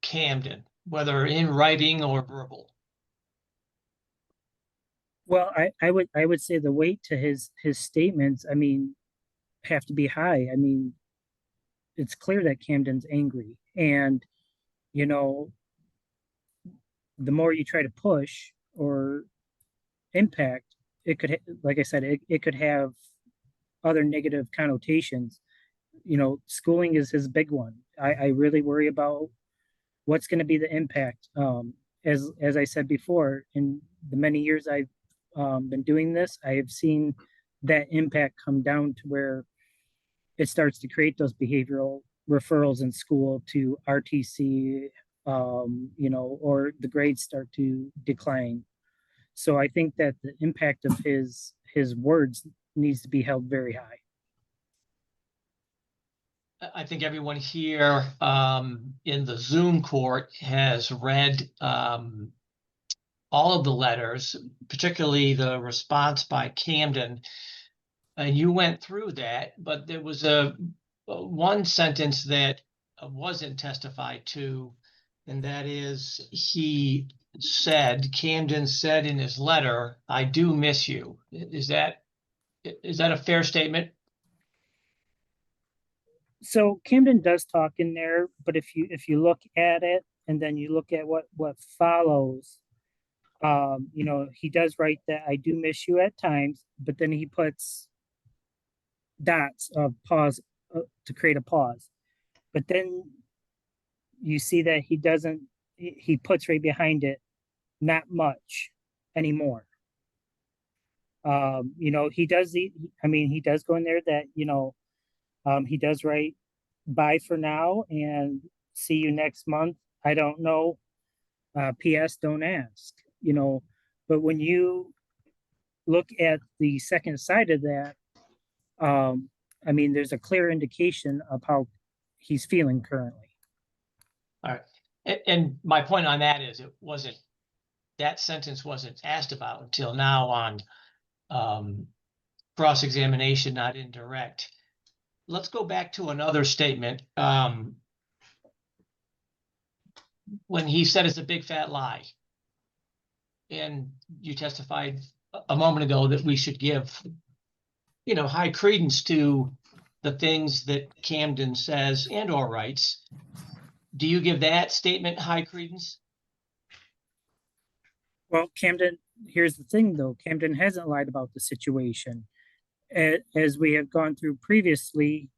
Camden, whether in writing or verbal? Well, I would say the weight to his statements, have to be high. I mean, it's clear that Camden's angry, and the more you try to push or impact, it could, like I said, it could have other negative connotations. Schooling is his big one. I really worry about what's going to be the impact. As I said before, in the many years I've been doing this, I have seen that impact come down to where it starts to create those behavioral referrals in school to RTC, or the grades start to decline. So I think that the impact of his words needs to be held very high. I think everyone here in the Zoom court has read all of the letters, particularly the response by Camden. And you went through that, but there was one sentence that wasn't testified to, and that is Camden said in his letter, "I do miss you." Is that a fair statement? So Camden does talk in there, but if you look at it and then you look at what follows, he does write that "I do miss you" at times, but then he puts dots of pause to create a pause. But then you see that he puts right behind it, "not much anymore." He does he does go in there that, he does write "bye for now" and "see you next month. I don't know. PS, don't ask." But when you look at the second side of that, there's a clear indication of how he's feeling currently. All right. And my point on that is that sentence wasn't asked about until now on cross-examination, not indirect. Let's go back to another statement. When he said it's a big fat lie. And you testified a moment ago that we should give, high credence to the things that Camden says and or writes. Do you give that statement high credence? Well, Camden, here's the thing though, Camden hasn't lied about the situation. As we have gone through previously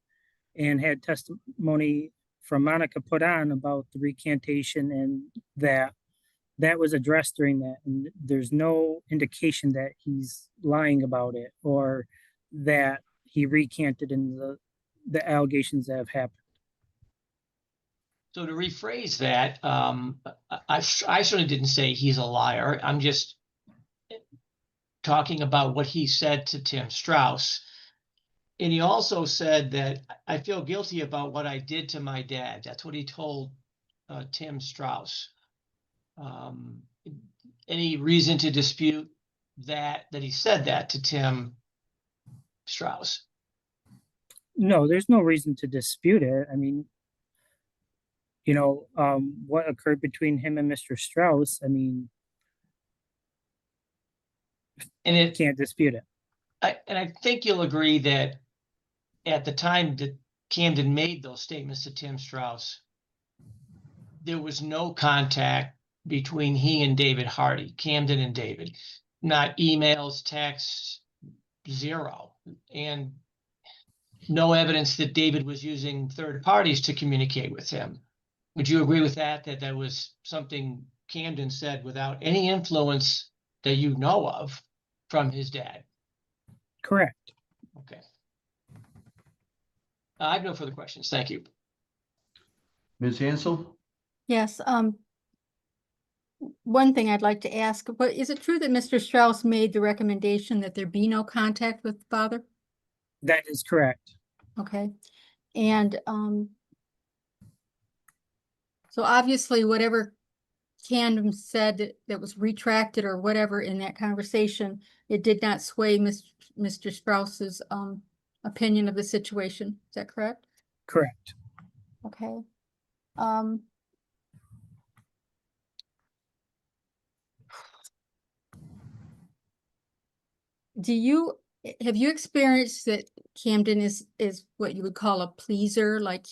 and had testimony from Monica put on about the recantation, and that was addressed during that. And there's no indication that he's lying about it or that he recanted in the allegations that have happened. So to rephrase that, I certainly didn't say he's a liar. I'm just talking about what he said to Tim Strauss. And he also said that I feel guilty about what I did to my dad. That's what he told Tim Strauss. Any reason to dispute that he said that to Tim Strauss? No, there's no reason to dispute it. I mean, what occurred between him and Mr. Strauss, I mean, and it can't dispute it. I think you'll agree that at the time that Camden made those statements to Tim Strauss, there was no contact between he and David Hardy, Camden and David, not emails, texts, zero, and no evidence that David was using third parties to communicate with him. Would you agree with that that was something Camden said without any influence that you know of from his dad? Correct. Okay. I have no further questions. Thank you. Ms. Hansel? Yes, one thing I'd like to ask, but is it true that Mr. Strauss made the recommendation that there be no contact with the father? That is correct. Okay, and so obviously whatever Camden said that was retracted or whatever in that conversation, it did not sway Mr. Strauss's opinion of the situation. Is that correct? Correct. Okay. Have you experienced that Camden is what you would call a pleaser? Like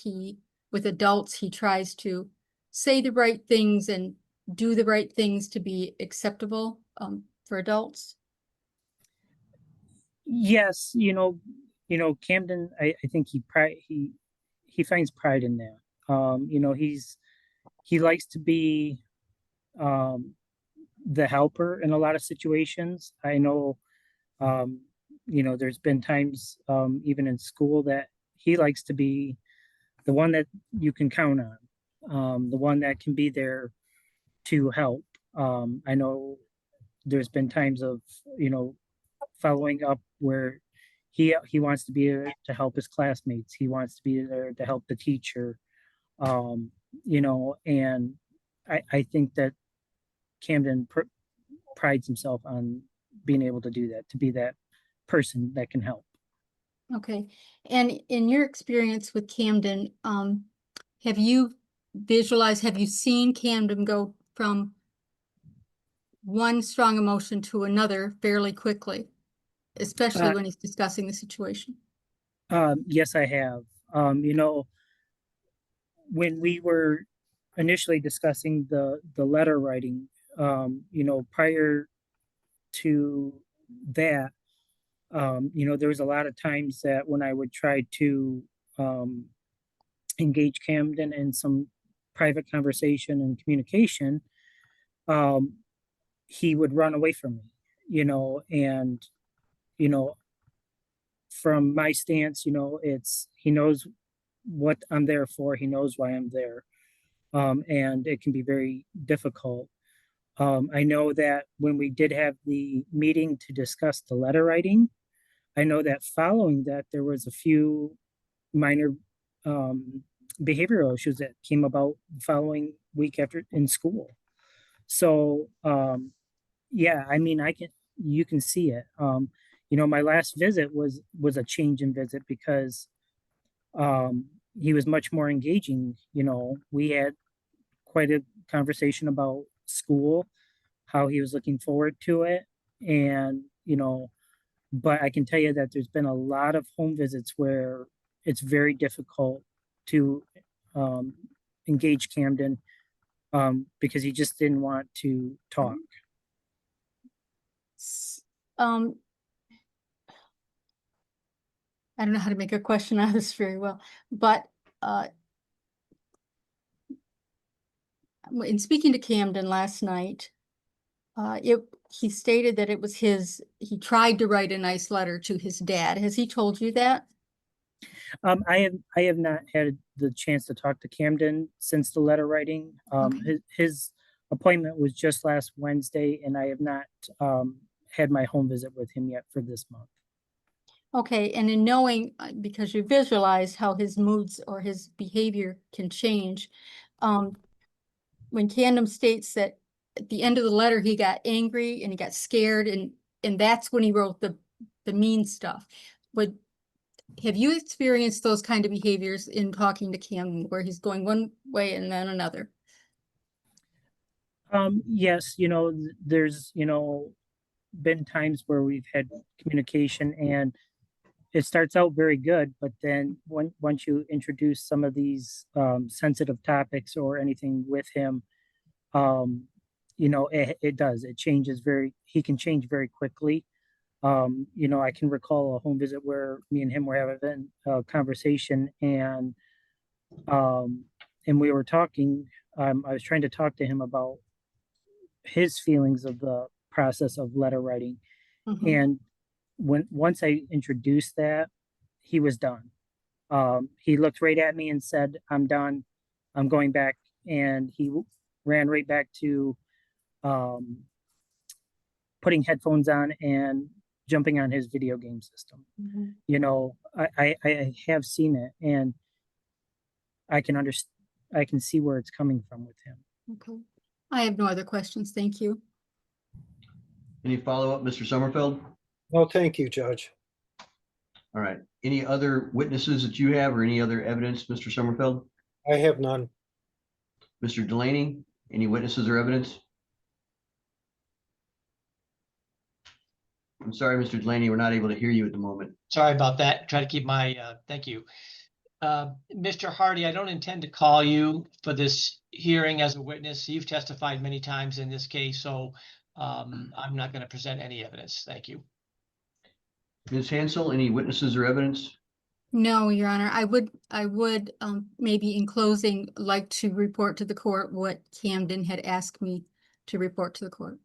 with adults, he tries to say the right things and do the right things to be acceptable for adults? Yes, Camden, I think he finds pride in that. He likes to be the helper in a lot of situations. I know, there's been times even in school that he likes to be the one that you can count on, the one that can be there to help. I know there's been times of, following up where he wants to be there to help his classmates. He wants to be there to help the teacher, and I think that Camden prides himself on being able to do that, to be that person that can help. Okay, and in your experience with Camden, have you seen Camden go from one strong emotion to another fairly quickly, especially when he's discussing the situation? Yes, I have. When we were initially discussing the letter writing, prior to that, there was a lot of times that when I would try to engage Camden in some private conversation and communication, he would run away from me, and, from my stance, he knows what I'm there for. He knows why I'm there. And it can be very difficult. I know that when we did have the meeting to discuss the letter writing, I know that following that, there was a few minor behavioral issues that came about the following week after in school. So, yeah, I mean, you can see it. my last visit was a change in visit because he was much more engaging. We had quite a conversation about school, how he was looking forward to it. And, but I can tell you that there's been a lot of home visits where it's very difficult to engage Camden because he just didn't want to talk. Um, I don't know how to make a question out of this very well, but in speaking to Camden last night, he stated that it was he tried to write a nice letter to his dad. Has he told you that? I have not had the chance to talk to Camden since the letter writing. Okay. His appointment was just last Wednesday, and I have not had my home visit with him yet for this month. Okay, and in knowing, because you visualized how his moods or his behavior can change, when Camden states that at the end of the letter, he got angry and he got scared, and that's when he wrote the mean stuff. Have you experienced those kind of behaviors in talking to Camden, where he's going one way and then another? Yes, there's, been times where we've had communication and it starts out very good, but then once you introduce some of these sensitive topics or anything with him, it does. It changes he can change very quickly. I can recall a home visit where me and him were having a conversation and we were talking. I was trying to talk to him about his feelings of the process of letter writing. Mhm. And once I introduced that, he was done. He looked right at me and said, "I'm done. I'm going back." And he ran right back to putting headphones on and jumping on his video game system. Mhm. I have seen it, and I can see where it's coming from with him. Okay. I have no other questions. Thank you. Any follow-up, Mr. Sommerfeld? No, thank you, Judge. All right. Any other witnesses that you have or any other evidence, Mr. Sommerfeld? I have none. Mr. Delaney, any witnesses or evidence? I'm sorry, Mr. Delaney, we're not able to hear you at the moment. Sorry about that. Try to keep my, thank you. Mr. Hardy, I don't intend to call you for this hearing as a witness. You've testified many times in this case, so I'm not going to present any evidence. Thank you. Ms. Hansel, any witnesses or evidence? No, Your Honor, I would maybe in closing like to report to the court what Camden had asked me to report to the court.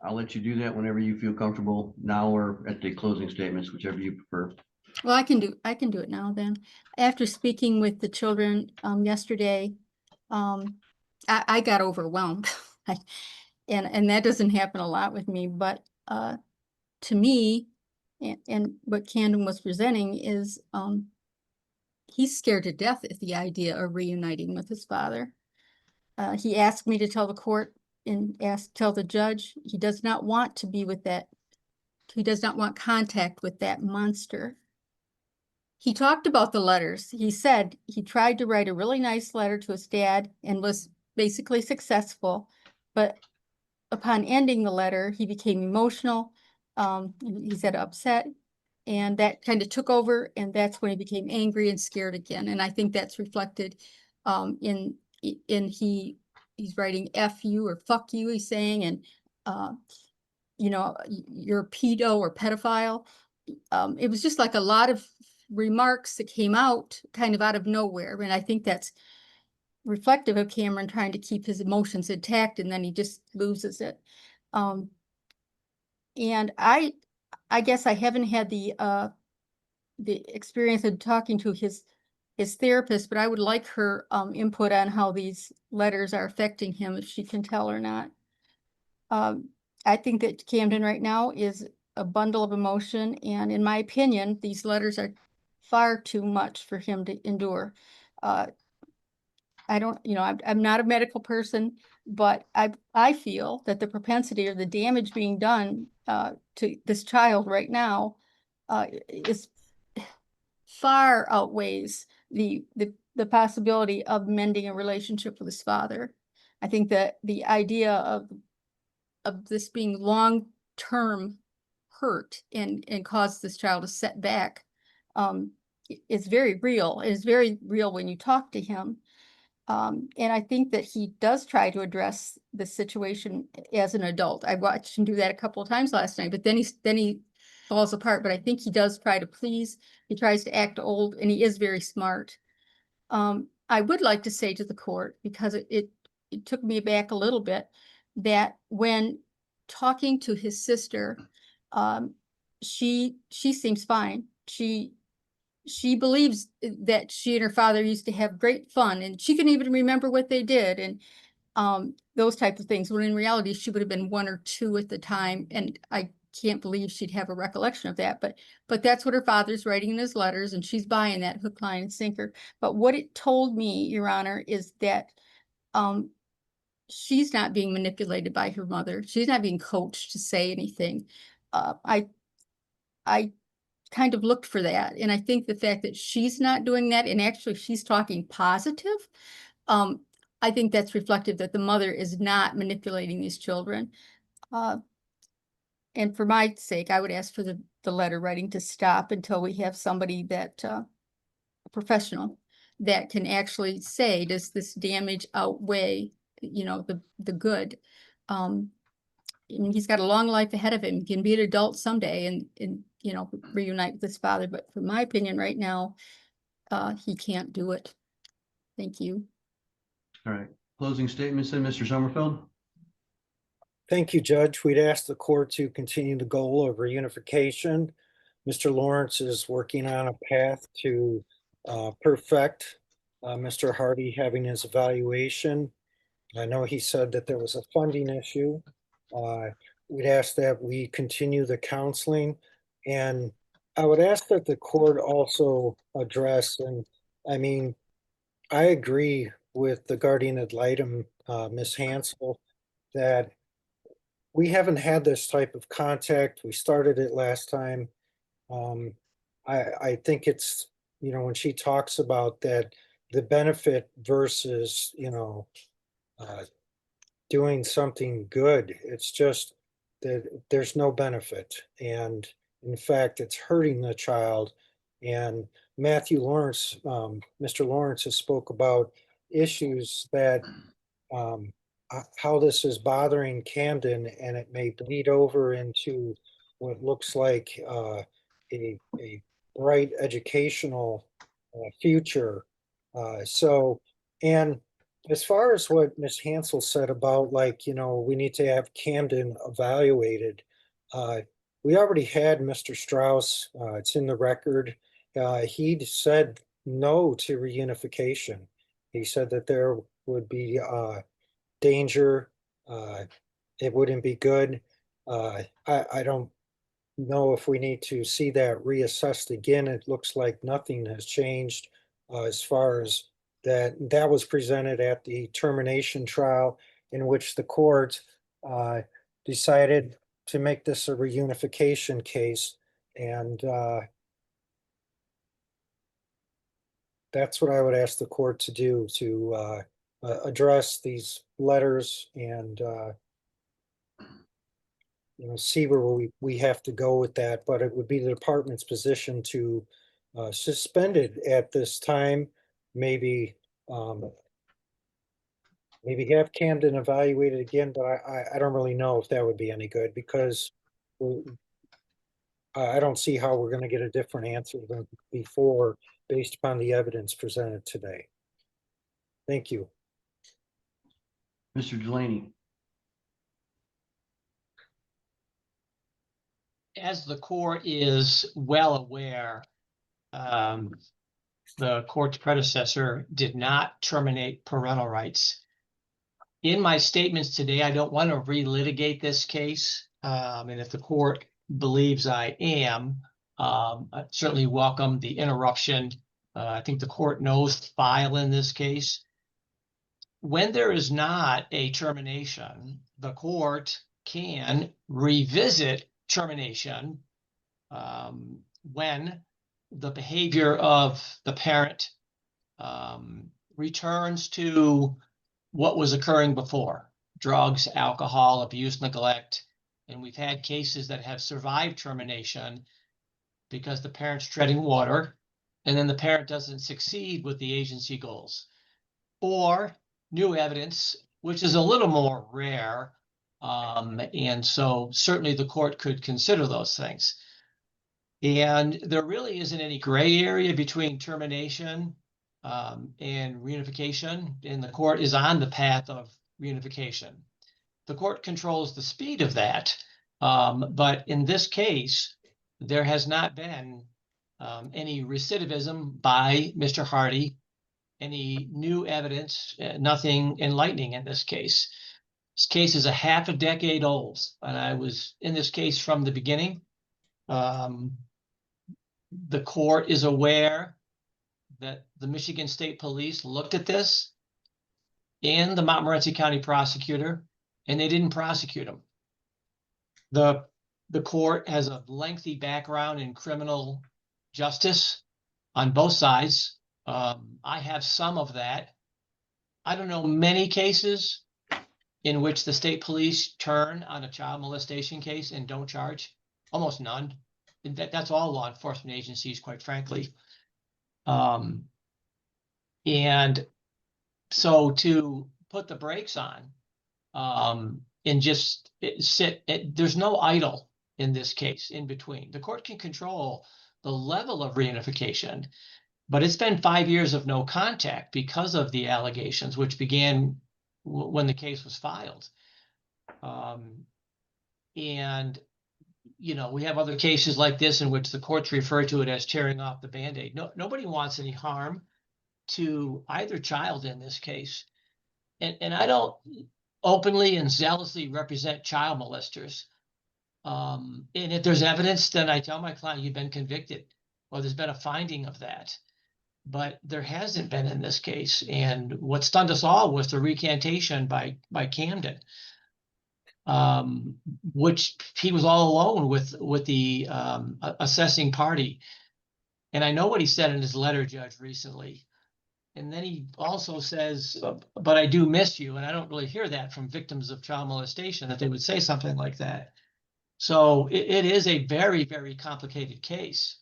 I'll let you do that whenever you feel comfortable, now or at the closing statements, whichever you prefer. Well, I can do it now then. After speaking with the children yesterday, I got overwhelmed. And that doesn't happen a lot with me, but to me, and what Camden was presenting is he's scared to death at the idea of reuniting with his father. He asked me to tell the court and tell the judge he does not want to be with that. He does not want contact with that monster. He talked about the letters. He said he tried to write a really nice letter to his dad and was basically successful, but upon ending the letter, he became emotional. He said upset, and that kind of took over, and that's when he became angry and scared again. And I think that's reflected in he's writing F you or fuck you, he's saying, and you're a pedo or pedophile. It was just like a lot of remarks that came out kind of out of nowhere. And I think that's reflective of Cameron trying to keep his emotions intact, and then he just loses it. And I guess I haven't had the experience of talking to his therapist, but I would like her input on how these letters are affecting him, if she can tell or not. I think that Camden right now is a bundle of emotion, and in my opinion, these letters are far too much for him to endure. I don't, I'm not a medical person, But I feel that the propensity or the damage being done to this child right now is far outweighs the possibility of mending a relationship with his father. I think that the idea of this being long-term hurt and cause this child a setback is very real. It is very real when you talk to him. And I think that he does try to address the situation as an adult. I watched him do that a couple of times last night, but then he falls apart. But I think he does try to please. He tries to act old, and he is very smart. I would like to say to the court, because it took me back a little bit, that when talking to his sister, she seems fine. She believes that she and her father used to have great fun, and she can even remember what they did and those types of things, when in reality she would have been 1 or 2 at the time, and I can't believe she'd have a recollection of that. But that's what her father's writing in his letters, and she's buying that hook, line, and sinker. But what it told me, Your Honor, is that she's not being manipulated by her mother. She's not being coached to say anything. I kind of looked for that. And I think the fact that she's not doing that, and actually she's talking positive, I think that's reflective that the mother is not manipulating these children. And for my sake, I would ask for the letter writing to stop until we have somebody that, a professional, that can actually say, does this damage outweigh, the good? I mean, he's got a long life ahead of him. He can be an adult someday and reunite with his father. But from my opinion right now, he can't do it. Thank you. All right. Closing statements then, Mr. Sommerfeld? Thank you, Judge. We'd ask the court to continue the goal of reunification. Mr. Lawrence is working on a path to perfect Mr. Hardy having his evaluation. I know he said that there was a funding issue. We'd ask that we continue the counseling, and I would ask that the court also address, and I mean, I agree with the guardian ad litem, Ms. Hansel, that we haven't had this type of contact. We started it last time. I think it's, when she talks about that, the benefit versus, doing something good, it's just that there's no benefit. And in fact, it's hurting the child. And Matthew Lawrence, Mr. Lawrence has spoke about issues that how this is bothering Camden, and it may bleed over into what looks like a bright educational future. And as far as what Ms. Hansel said about, we need to have Camden evaluated, we already had Mr. Strauss, it's in the record. He said no to reunification. He said that there would be danger, it wouldn't be good. I don't know if we need to see that reassessed again. It looks like nothing has changed as far as that was presented at the termination trial, in which the court decided to make this a reunification case. And that's what I would ask the court to do, to address these letters and see where we have to go with that. But it would be the department's position to suspend it at this time. Maybe have Camden evaluated again, but I don't really know if that would be any good, because I don't see how we're going to get a different answer than before based upon the evidence presented today. Thank you. Mr. Delaney? As the court is well aware, the court's predecessor did not terminate parental rights. In my statements today, I don't want to relitigate this case. And if the court believes I am, I certainly welcome the interruption. I think the court knows the file in this case. when there is not a termination, the court can revisit termination when the behavior of the parent returns to what was occurring before: drugs, alcohol, abuse, neglect. And we've had cases that have survived termination because the parent's treading water, and then the parent doesn't succeed with the agency goals. Or new evidence, which is a little more rare. And so certainly the court could consider those things. And there really isn't any gray area between termination and reunification, and the court is on the path of reunification. The court controls the speed of that, but in this case, there has not been any recidivism by Mr. Hardy, any new evidence, nothing enlightening in this case. This case is a half a decade old, and I was in this case from the beginning. The court is aware that the Michigan State Police looked at this and the Montmorency County prosecutor, and they didn't prosecute him. The court has a lengthy background in criminal justice on both sides. I have some of that. I don't know many cases in which the state police turn on a child molestation case and don't charge. Almost none. That's all law enforcement agencies, quite frankly. And so to put the brakes on and just there's no idle in this case in between. The court can control the level of reunification, but it's been 5 years of no contact because of the allegations, which began when the case was filed. And you know, we have other cases like this in which the courts refer to it as tearing off the Band-Aid. Nobody wants any harm to either child in this case. And I don't openly and zealously represent child molesters. And if there's evidence, then I tell my client, you've been convicted, or there's been a finding of that. But there hasn't been in this case. And what stunned us all was the recantation by Camden, which he was all alone with the assessing party. And I know what he said in his letter, Judge, recently. And then he also says, but I do miss you. And I don't really hear that from victims of child molestation, that they would say something like that. So it is a very, very complicated case.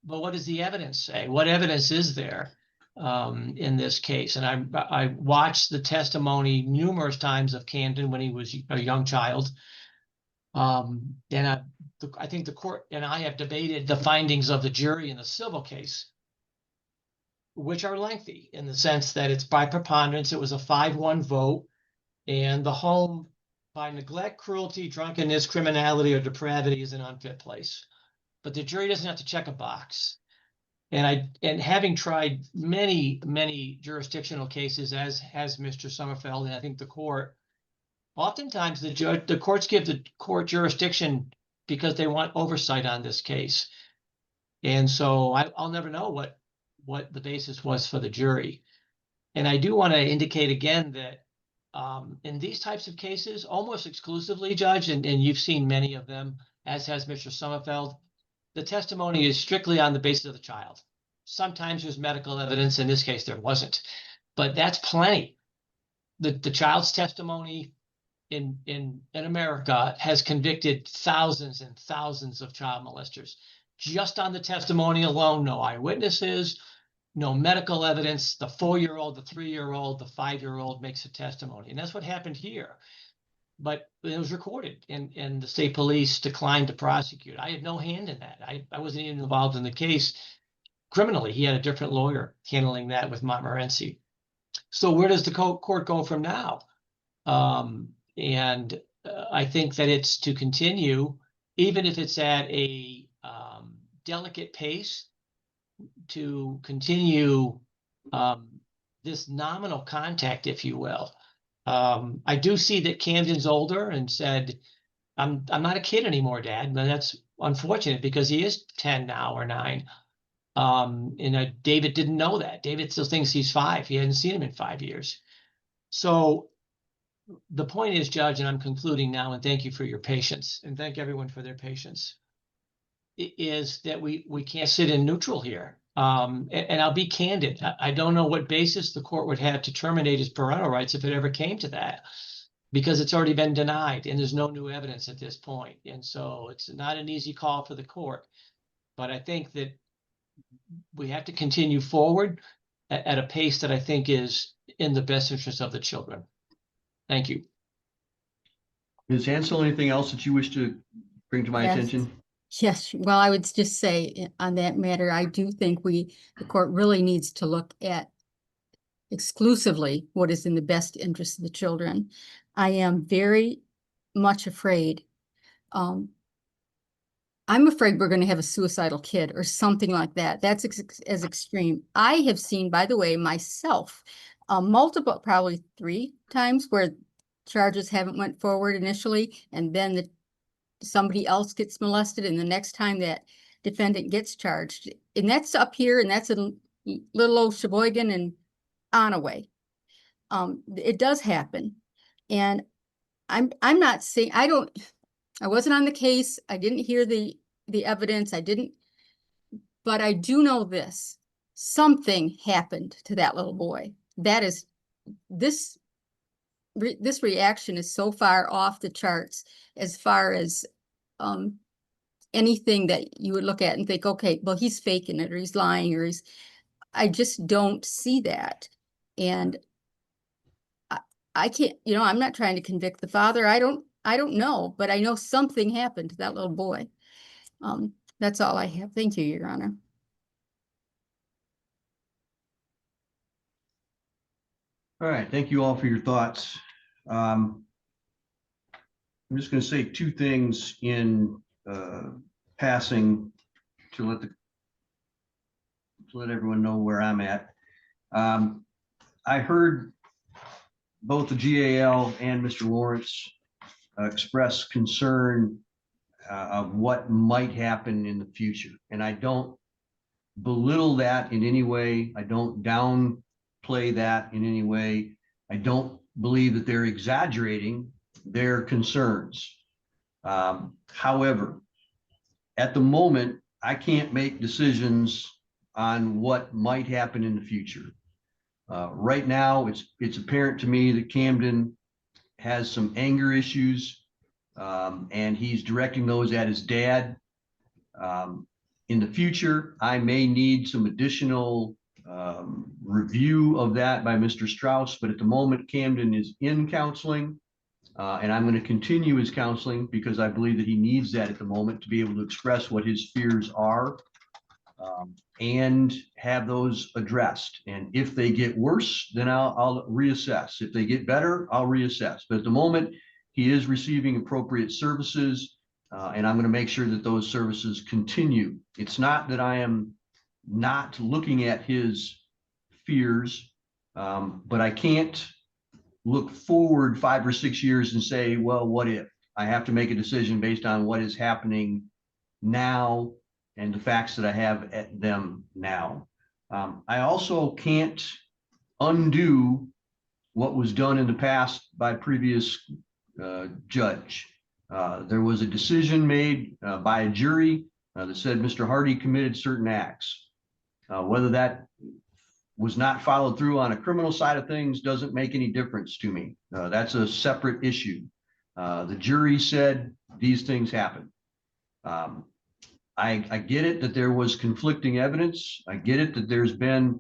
But what does the evidence say? What evidence is there in this case? And I watched the testimony numerous times of Camden when he was a young child. And I think the court and I have debated the findings of the jury in the civil case, which are lengthy in the sense that it's by preponderance. It was a 5-1 vote, and the home by neglect, cruelty, drunkenness, criminality, or depravity is an unfit place. But the jury doesn't have to check a box. And having tried many jurisdictional cases, as has Mr. Sommerfeld, and I think the court, oftentimes the courts give the court jurisdiction because they want oversight on this case. And so I'll never know what the basis was for the jury. And I do want to indicate again that in these types of cases, almost exclusively, Judge, and you've seen many of them, as has Mr. Sommerfeld, the testimony is strictly on the basis of the child. Sometimes there's medical evidence. In this case, there wasn't. But that's plenty. The child's testimony in America has convicted thousands and thousands of child molesters. Just on the testimony alone, no eyewitnesses, no medical evidence. The 4-year-old, the 3-year-old, the 5-year-old makes a testimony. And that's what happened here. But it was recorded, and the state police declined to prosecute. I had no hand in that. I wasn't even involved in the case criminally. He had a different lawyer handling that with Montmorency. So where does the court go from now? And I think that it's to continue, even if it's at a delicate pace, to continue this nominal contact, if you will. I do see that Camden's older and said, I'm not a kid anymore, Dad. But that's unfortunate because he is 10 now or 9. And David didn't know that. David still thinks he's 5. He hadn't seen him in 5 years. So the point is, Judge, and I'm concluding now, and thank you for your patience, and thank everyone for their patience, is that we can't sit in neutral here. And I'll be candid. I don't know what basis the court would have to terminate his parental rights if it ever came to that, because it's already been denied and there's no new evidence at this point. And so it's not an easy call for the court. But I think that we have to continue forward at a pace that I think is in the best interest of the children. Thank you. Ms. Hansel, anything else that you wish to bring to my Yes. attention? Yes, well, I would just say on that matter, I do think the court really needs to look at exclusively what is in the best interest of the children. I am very much afraid. I'm afraid we're going to have a suicidal kid or something like that. That's as extreme. I have seen, by the way, myself, multiple, probably 3 times where charges haven't went forward initially, and then somebody else gets molested, and the next time that defendant gets charged, and that's up here, and that's in little old Sheboygan and Onaway. It does happen, and I'm not saying I wasn't on the case. I didn't hear the evidence. But I do know this: something happened to that little boy. That is this reaction is so far off the charts as far as anything that you would look at and think, okay, well, he's faking it, or he's lying, or I just don't see that. And I can't, I'm not trying to convict the father. I don't know, but I know something happened to that little boy. That's all I have. Thank you, Your Honor. All right, thank you all for your thoughts. I'm just going to say 2 things in passing to let everyone know where I'm at. I heard both the GAL and Mr. Lawrence express concern of what might happen in the future. And I don't belittle that in any way. I don't downplay that in any way. I don't believe that they're exaggerating their concerns. However, at the moment, I can't make decisions on what might happen in the future. Right now, it's apparent to me that Camden has some anger issues, and he's directing those at his dad. In the future, I may need some additional review of that by Mr. Strauss, but at the moment, Camden is in counseling, and I'm going to continue his counseling because I believe that he needs that at the moment to be able to express what his fears are and have those addressed. And if they get worse, then I'll reassess. If they get better, I'll reassess. But at the moment, he is receiving appropriate services, and I'm going to make sure that those services continue. It's not that I am not looking at his fears, but I can't look forward 5 or 6 years and say, well, what if? I have to make a decision based on what is happening now and the facts that I have at them now. I also can't undo what was done in the past by previous judge. There was a decision made by a jury that said Mr. Hardy committed certain acts. Whether that was not followed through on a criminal side of things doesn't make any difference to me. That's a separate issue. The jury said these things happened. I get it that there was conflicting evidence. I get it that there's been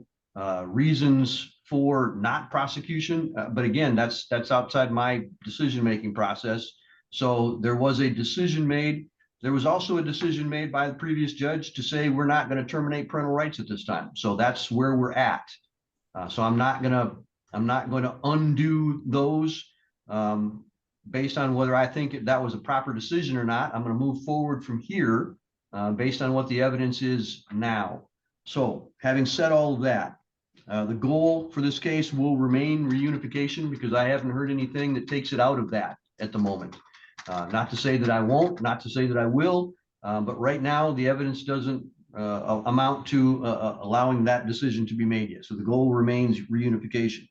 reasons for not prosecution, but again, that's outside my decision-making process. So there was a decision made. There was also a decision made by the previous judge to say we're not going to terminate parental rights at this time. So that's where we're at. So I'm not going to undo those based on whether I think that was a proper decision or not. I'm going to move forward from here based on what the evidence is now. So having said all of that, the goal for this case will remain reunification because I haven't heard anything that takes it out of that at the moment. Not to say that I won't, not to say that I will, but right now the evidence doesn't amount to allowing that decision to be made yet. So the goal remains reunification.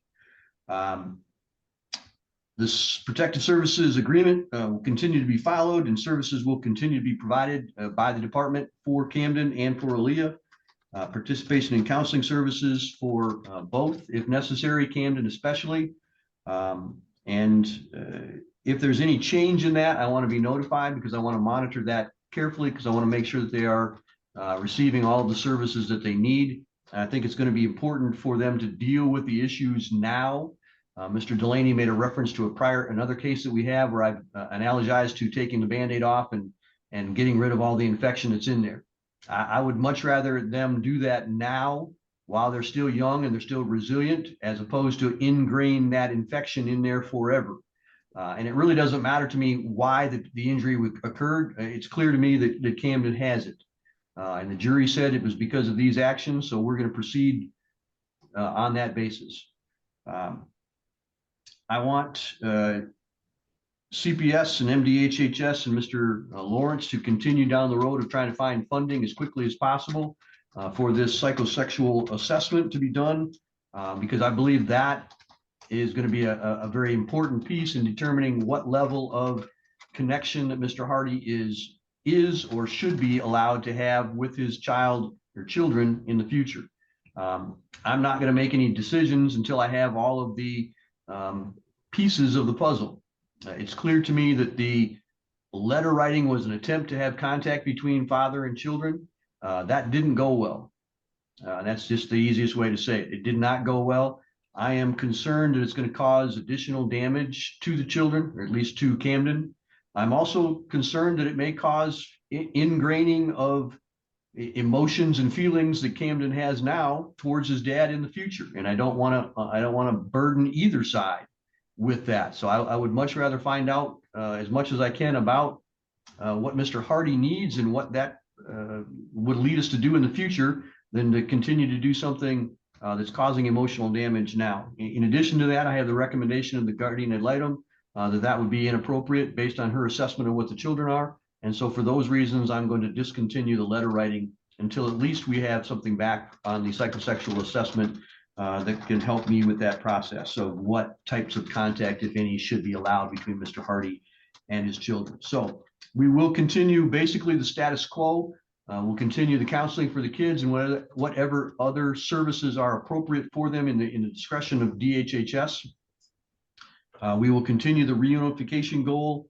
This protective services agreement will continue to be followed, and services will continue to be provided by the department for Camden and for Aaliyah. Participation in counseling services for both, if necessary, Camden especially. If there's any change in that, I want to be notified because I want to monitor that carefully because I want to make sure that they are receiving all of the services that they need. I think it's going to be important for them to deal with the issues now. Mr. Delaney made a reference to another case that we have where I've analogized to taking the Band-Aid off and getting rid of all the infection that's in there. I would much rather them do that now while they're still young and they're still resilient, as opposed to ingrain that infection in there forever. And it really doesn't matter to me why the injury occurred. It's clear to me that Camden has it. And the jury said it was because of these actions. So we're going to proceed on that basis. I want CPS and MDHHS and Mr. Lawrence to continue down the road of trying to find funding as quickly as possible for this psychosexual assessment to be done, because I believe that is going to be a very important piece in determining what level of connection that Mr. Hardy is or should be allowed to have with his child or children in the future. I'm not going to make any decisions until I have all of the pieces of the puzzle. It's clear to me that the letter writing was an attempt to have contact between father and children. That didn't go well. That's just the easiest way to say it. It did not go well. I am concerned that it's going to cause additional damage to the children, or at least to Camden. I'm also concerned that it may cause ingraining of emotions and feelings that Camden has now towards his dad in the future. And I don't want to burden either side with that. So I would much rather find out as much as I can about what Mr. Hardy needs and what that would lead us to do in the future than to continue to do something that's causing emotional damage now. In addition to that, I have the recommendation of the guardian ad litem that would be inappropriate based on her assessment of what the children are. And so for those reasons, I'm going to discontinue the letter writing until at least we have something back on the psychosexual assessment that can help me with that process. So what types of contact, if any, should be allowed between Mr. Hardy and his children. So we will continue basically the status quo. We'll continue the counseling for the kids and whatever other services are appropriate for them in the discretion of DHHS. We will continue the reunification goal.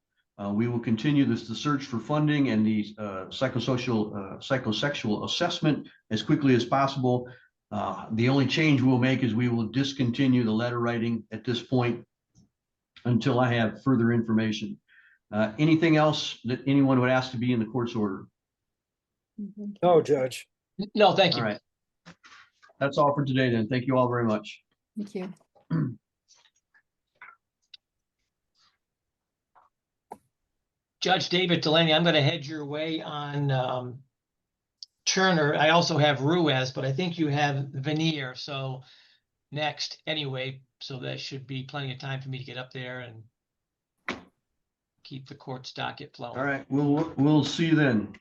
We will continue the search for funding and the psychosexual assessment as quickly as possible. The only change we'll make is we will discontinue the letter writing at this point until I have further information. Anything else that anyone would ask to be in the court's order? No, Judge. No, thank you. All right. That's all for today then. Thank you all very much. Thank you. Judge David Delaney, I'm going to head your way on Turner. I also have Ruiz, but I think you have Veneer. So next anyway, so that should be plenty of time for me to get up there and keep the court's docket flowing. All right. We'll see you then.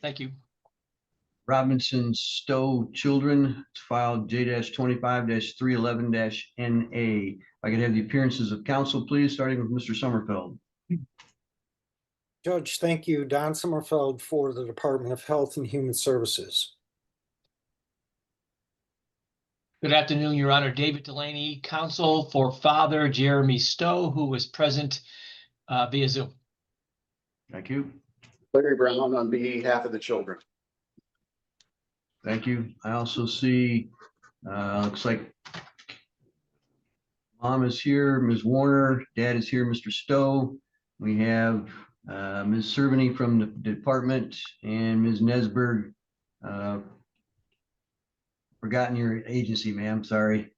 Thank you. Robinson Stow Children, it's filed J-25-311-NA. I could have the appearances of counsel, please, starting with Mr. Sommerfeld. Judge, thank you. Don Sommerfeld for the Department of Health and Human Services. Good afternoon, Your Honor. David Delaney, counsel for Father Jeremy Stow, who was present via Zoom. Thank you. Larry Brown on behalf of the children. Thank you. I also see, looks like mom is here, Ms. Warner, dad is here, Mr. Stowe. We have Ms. Cerveny from the department and Ms. Nesberg. Forgotten your agency, ma'am, sorry.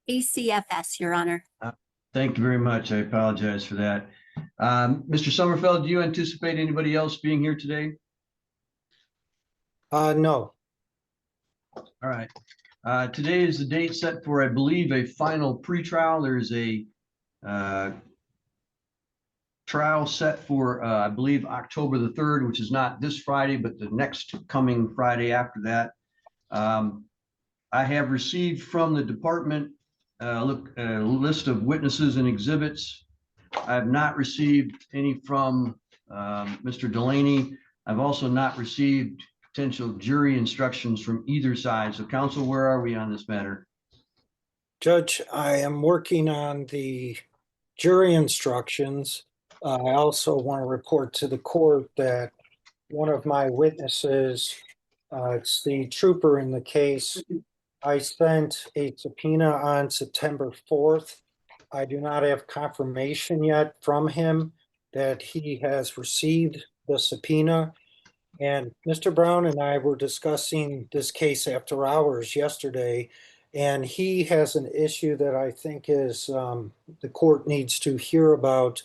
ACFS, Your Honor. Thank you very much. I apologize for that. Mr. Sommerfeld, do you anticipate anybody else being here today? No. All right. Today is the date set for, I believe, a final pretrial. There's a trial set for, I believe, October the 3rd, which is not this Friday, but the next coming Friday after that. I have received from the department list of witnesses and exhibits. I have not received any from Mr. Delaney. I've also not received potential jury instructions from either side. So counsel, where are we on this matter? Judge, I am working on the jury instructions. I also want to report to the court that one of my witnesses, it's the trooper in the case, I sent a subpoena on September 4th. I do not have confirmation yet from him that he has received the subpoena. And Mr. Brown and I were discussing this case after hours yesterday, and he has an issue that I think is the court needs to hear about.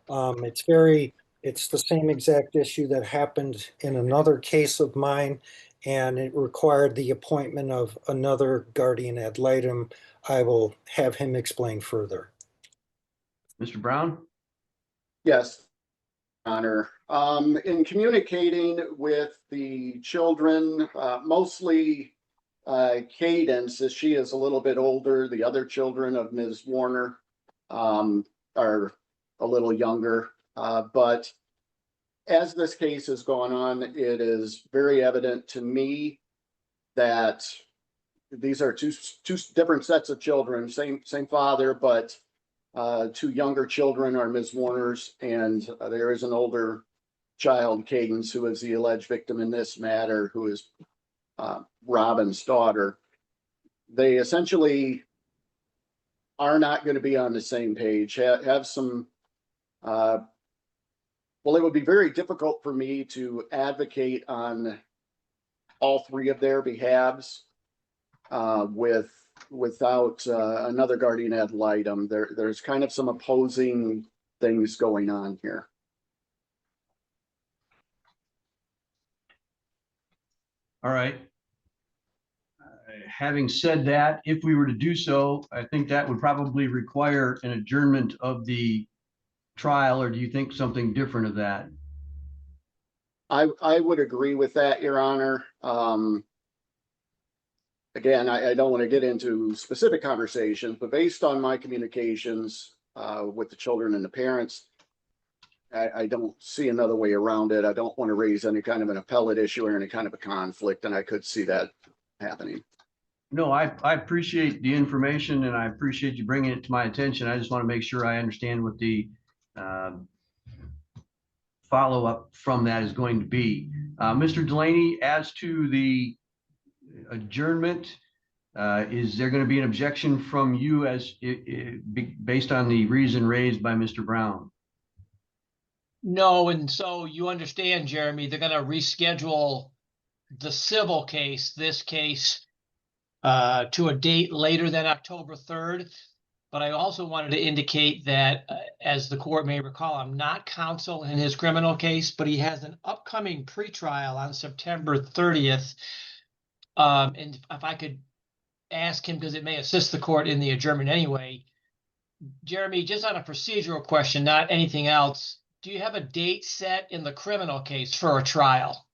It's the same exact issue that happened in another case of mine, and it required the appointment of another guardian ad litem. I will have him explain further. Mr. Brown? Yes, Honor. In communicating with the children, mostly Cadence, as she is a little bit older, the other children of Ms. Warner are a little younger. But as this case is going on, it is very evident to me that these are two different sets of children, same father, but two younger children are Ms. Warner's, and there is an older child, Cadence, who is the alleged victim in this matter, who is Robin's daughter. They essentially are not going to be on the same page, have some, well, it would be very difficult for me to advocate on all three of their behalves without another guardian ad litem. There's kind of some opposing things going on here. All right. Having said that, if we were to do so, I think that would probably require an adjournment of the trial, or do you think something different of that? I would agree with that, Your Honor. Again, I don't want to get into specific conversations, but based on my communications with the children and the parents, I don't see another way around it. I don't want to raise any kind of an appellate issue or any kind of a conflict, and I could see that happening. No, I appreciate the information and I appreciate you bringing it to my attention. I just want to make sure I understand what the follow-up from that is going to be. Mr. Delaney, as to the adjournment, is there going to be an objection from you as based on the reason raised by Mr. Brown? No, and so you understand, Jeremy, they're going to reschedule the civil case, this case, to a date later than October 3rd. But I also wanted to indicate that, as the court may recall, I'm not counsel in his criminal case, but he has an upcoming pretrial on September 30th. And if I could ask him, because it may assist the court in the adjournment anyway, Jeremy, just on a procedural question, not anything else, do you have a date set in the criminal case for a trial?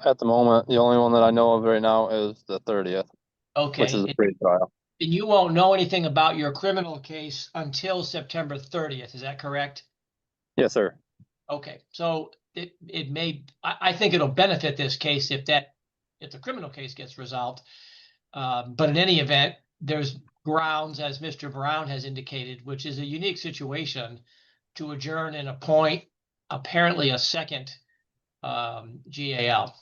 At the moment, the only one that I know of right now is the 30th, Okay. which is the pre-trial. And you won't know anything about your criminal case until September 30th, is that correct? Yes, sir. Okay, so it may, I think it'll benefit this case if the criminal case gets resolved. But in any event, there's grounds, as Mr. Brown has indicated, which is a unique situation, to adjourn and appoint apparently a second GAL.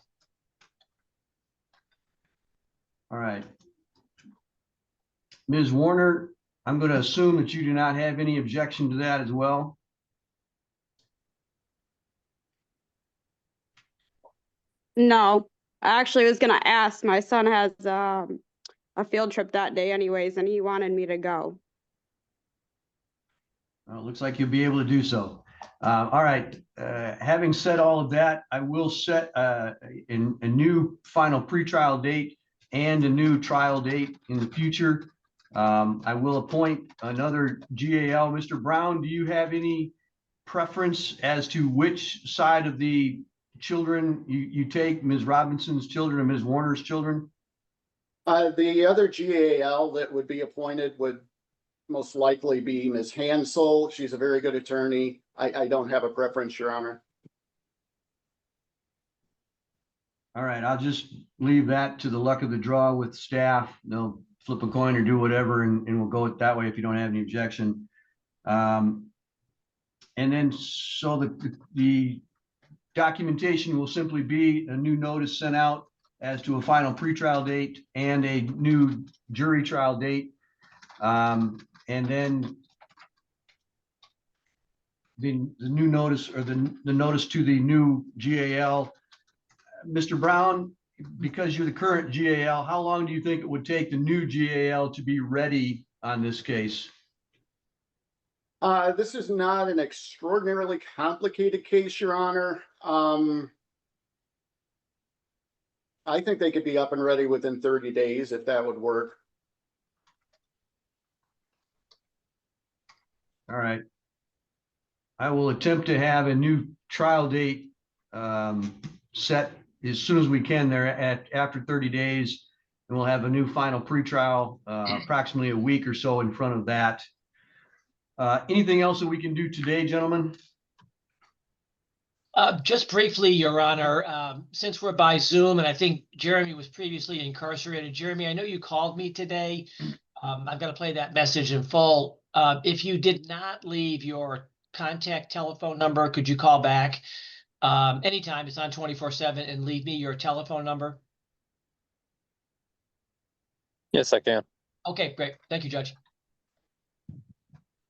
All right. Ms. Warner, I'm going to assume that you do not have any objection to that as well. No, I actually was gonna ask. My son has a field trip that day anyways, and he wanted me to go. Well, it looks like you'll be able to do so. All right. Having said all of that, I will set a new final pretrial date and a new trial date in the future. I will appoint another GAL. Mr. Brown, do you have any preference as to which side of the children you take, Ms. Robinson's children and Ms. Warner's children? The other GAL that would be appointed would most likely be Ms. Hansel. She's a very good attorney. I don't have a preference, Your Honor. All right, I'll just leave that to the luck of the draw with staff. They'll flip a coin or do whatever, and we'll go it that way if you don't have any objection. And then, so the documentation will simply be a new notice sent out as to a final pretrial date and a new jury trial date. And then the new notice, or the notice to the new GAL. Mr. Brown, because you're the current GAL, how long do you think it would take the new GAL to be ready on this case? This is not an extraordinarily complicated case, Your Honor. I think they could be up and ready within 30 days if that would work. All right. I will attempt to have a new trial date set as soon as we can there after 30 days. And we'll have a new final pretrial approximately a week or so in front of that. Anything else that we can do today, gentlemen? Just briefly, Your Honor, since we're by Zoom, and I think Jeremy was previously incarcerated. Jeremy, I know you called me today. I've got to play that message in full. If you did not leave your contact telephone number, could you call back anytime? It's on 24/7, and leave me your telephone number. Yes, I can. Okay, great. Thank you, Judge.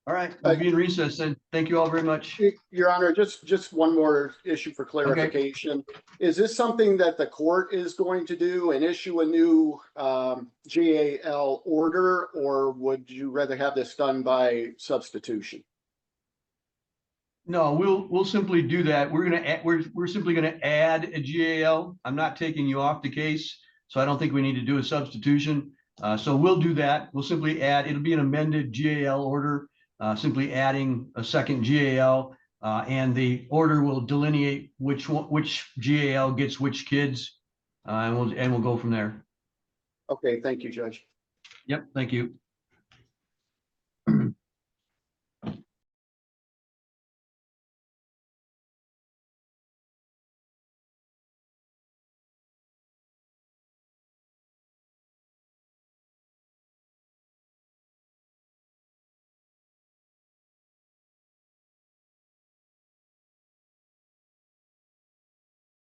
All right, we'll be in recess then. Thank you all very much. Your Honor, just one more issue for clarification. Okay. Is this something that the court is going to do and issue a new GAL order, or would you rather have this done by substitution? No, we'll simply do that. We're simply gonna add a GAL. I'm not taking you off the case, so I don't think we need to do a substitution. So we'll do that. We'll simply add. It'll be an amended GAL order. Simply adding a second GAL, and the order will delineate which GAL gets which kids, and we'll go from there. Okay, thank you, Judge. Yep, thank you.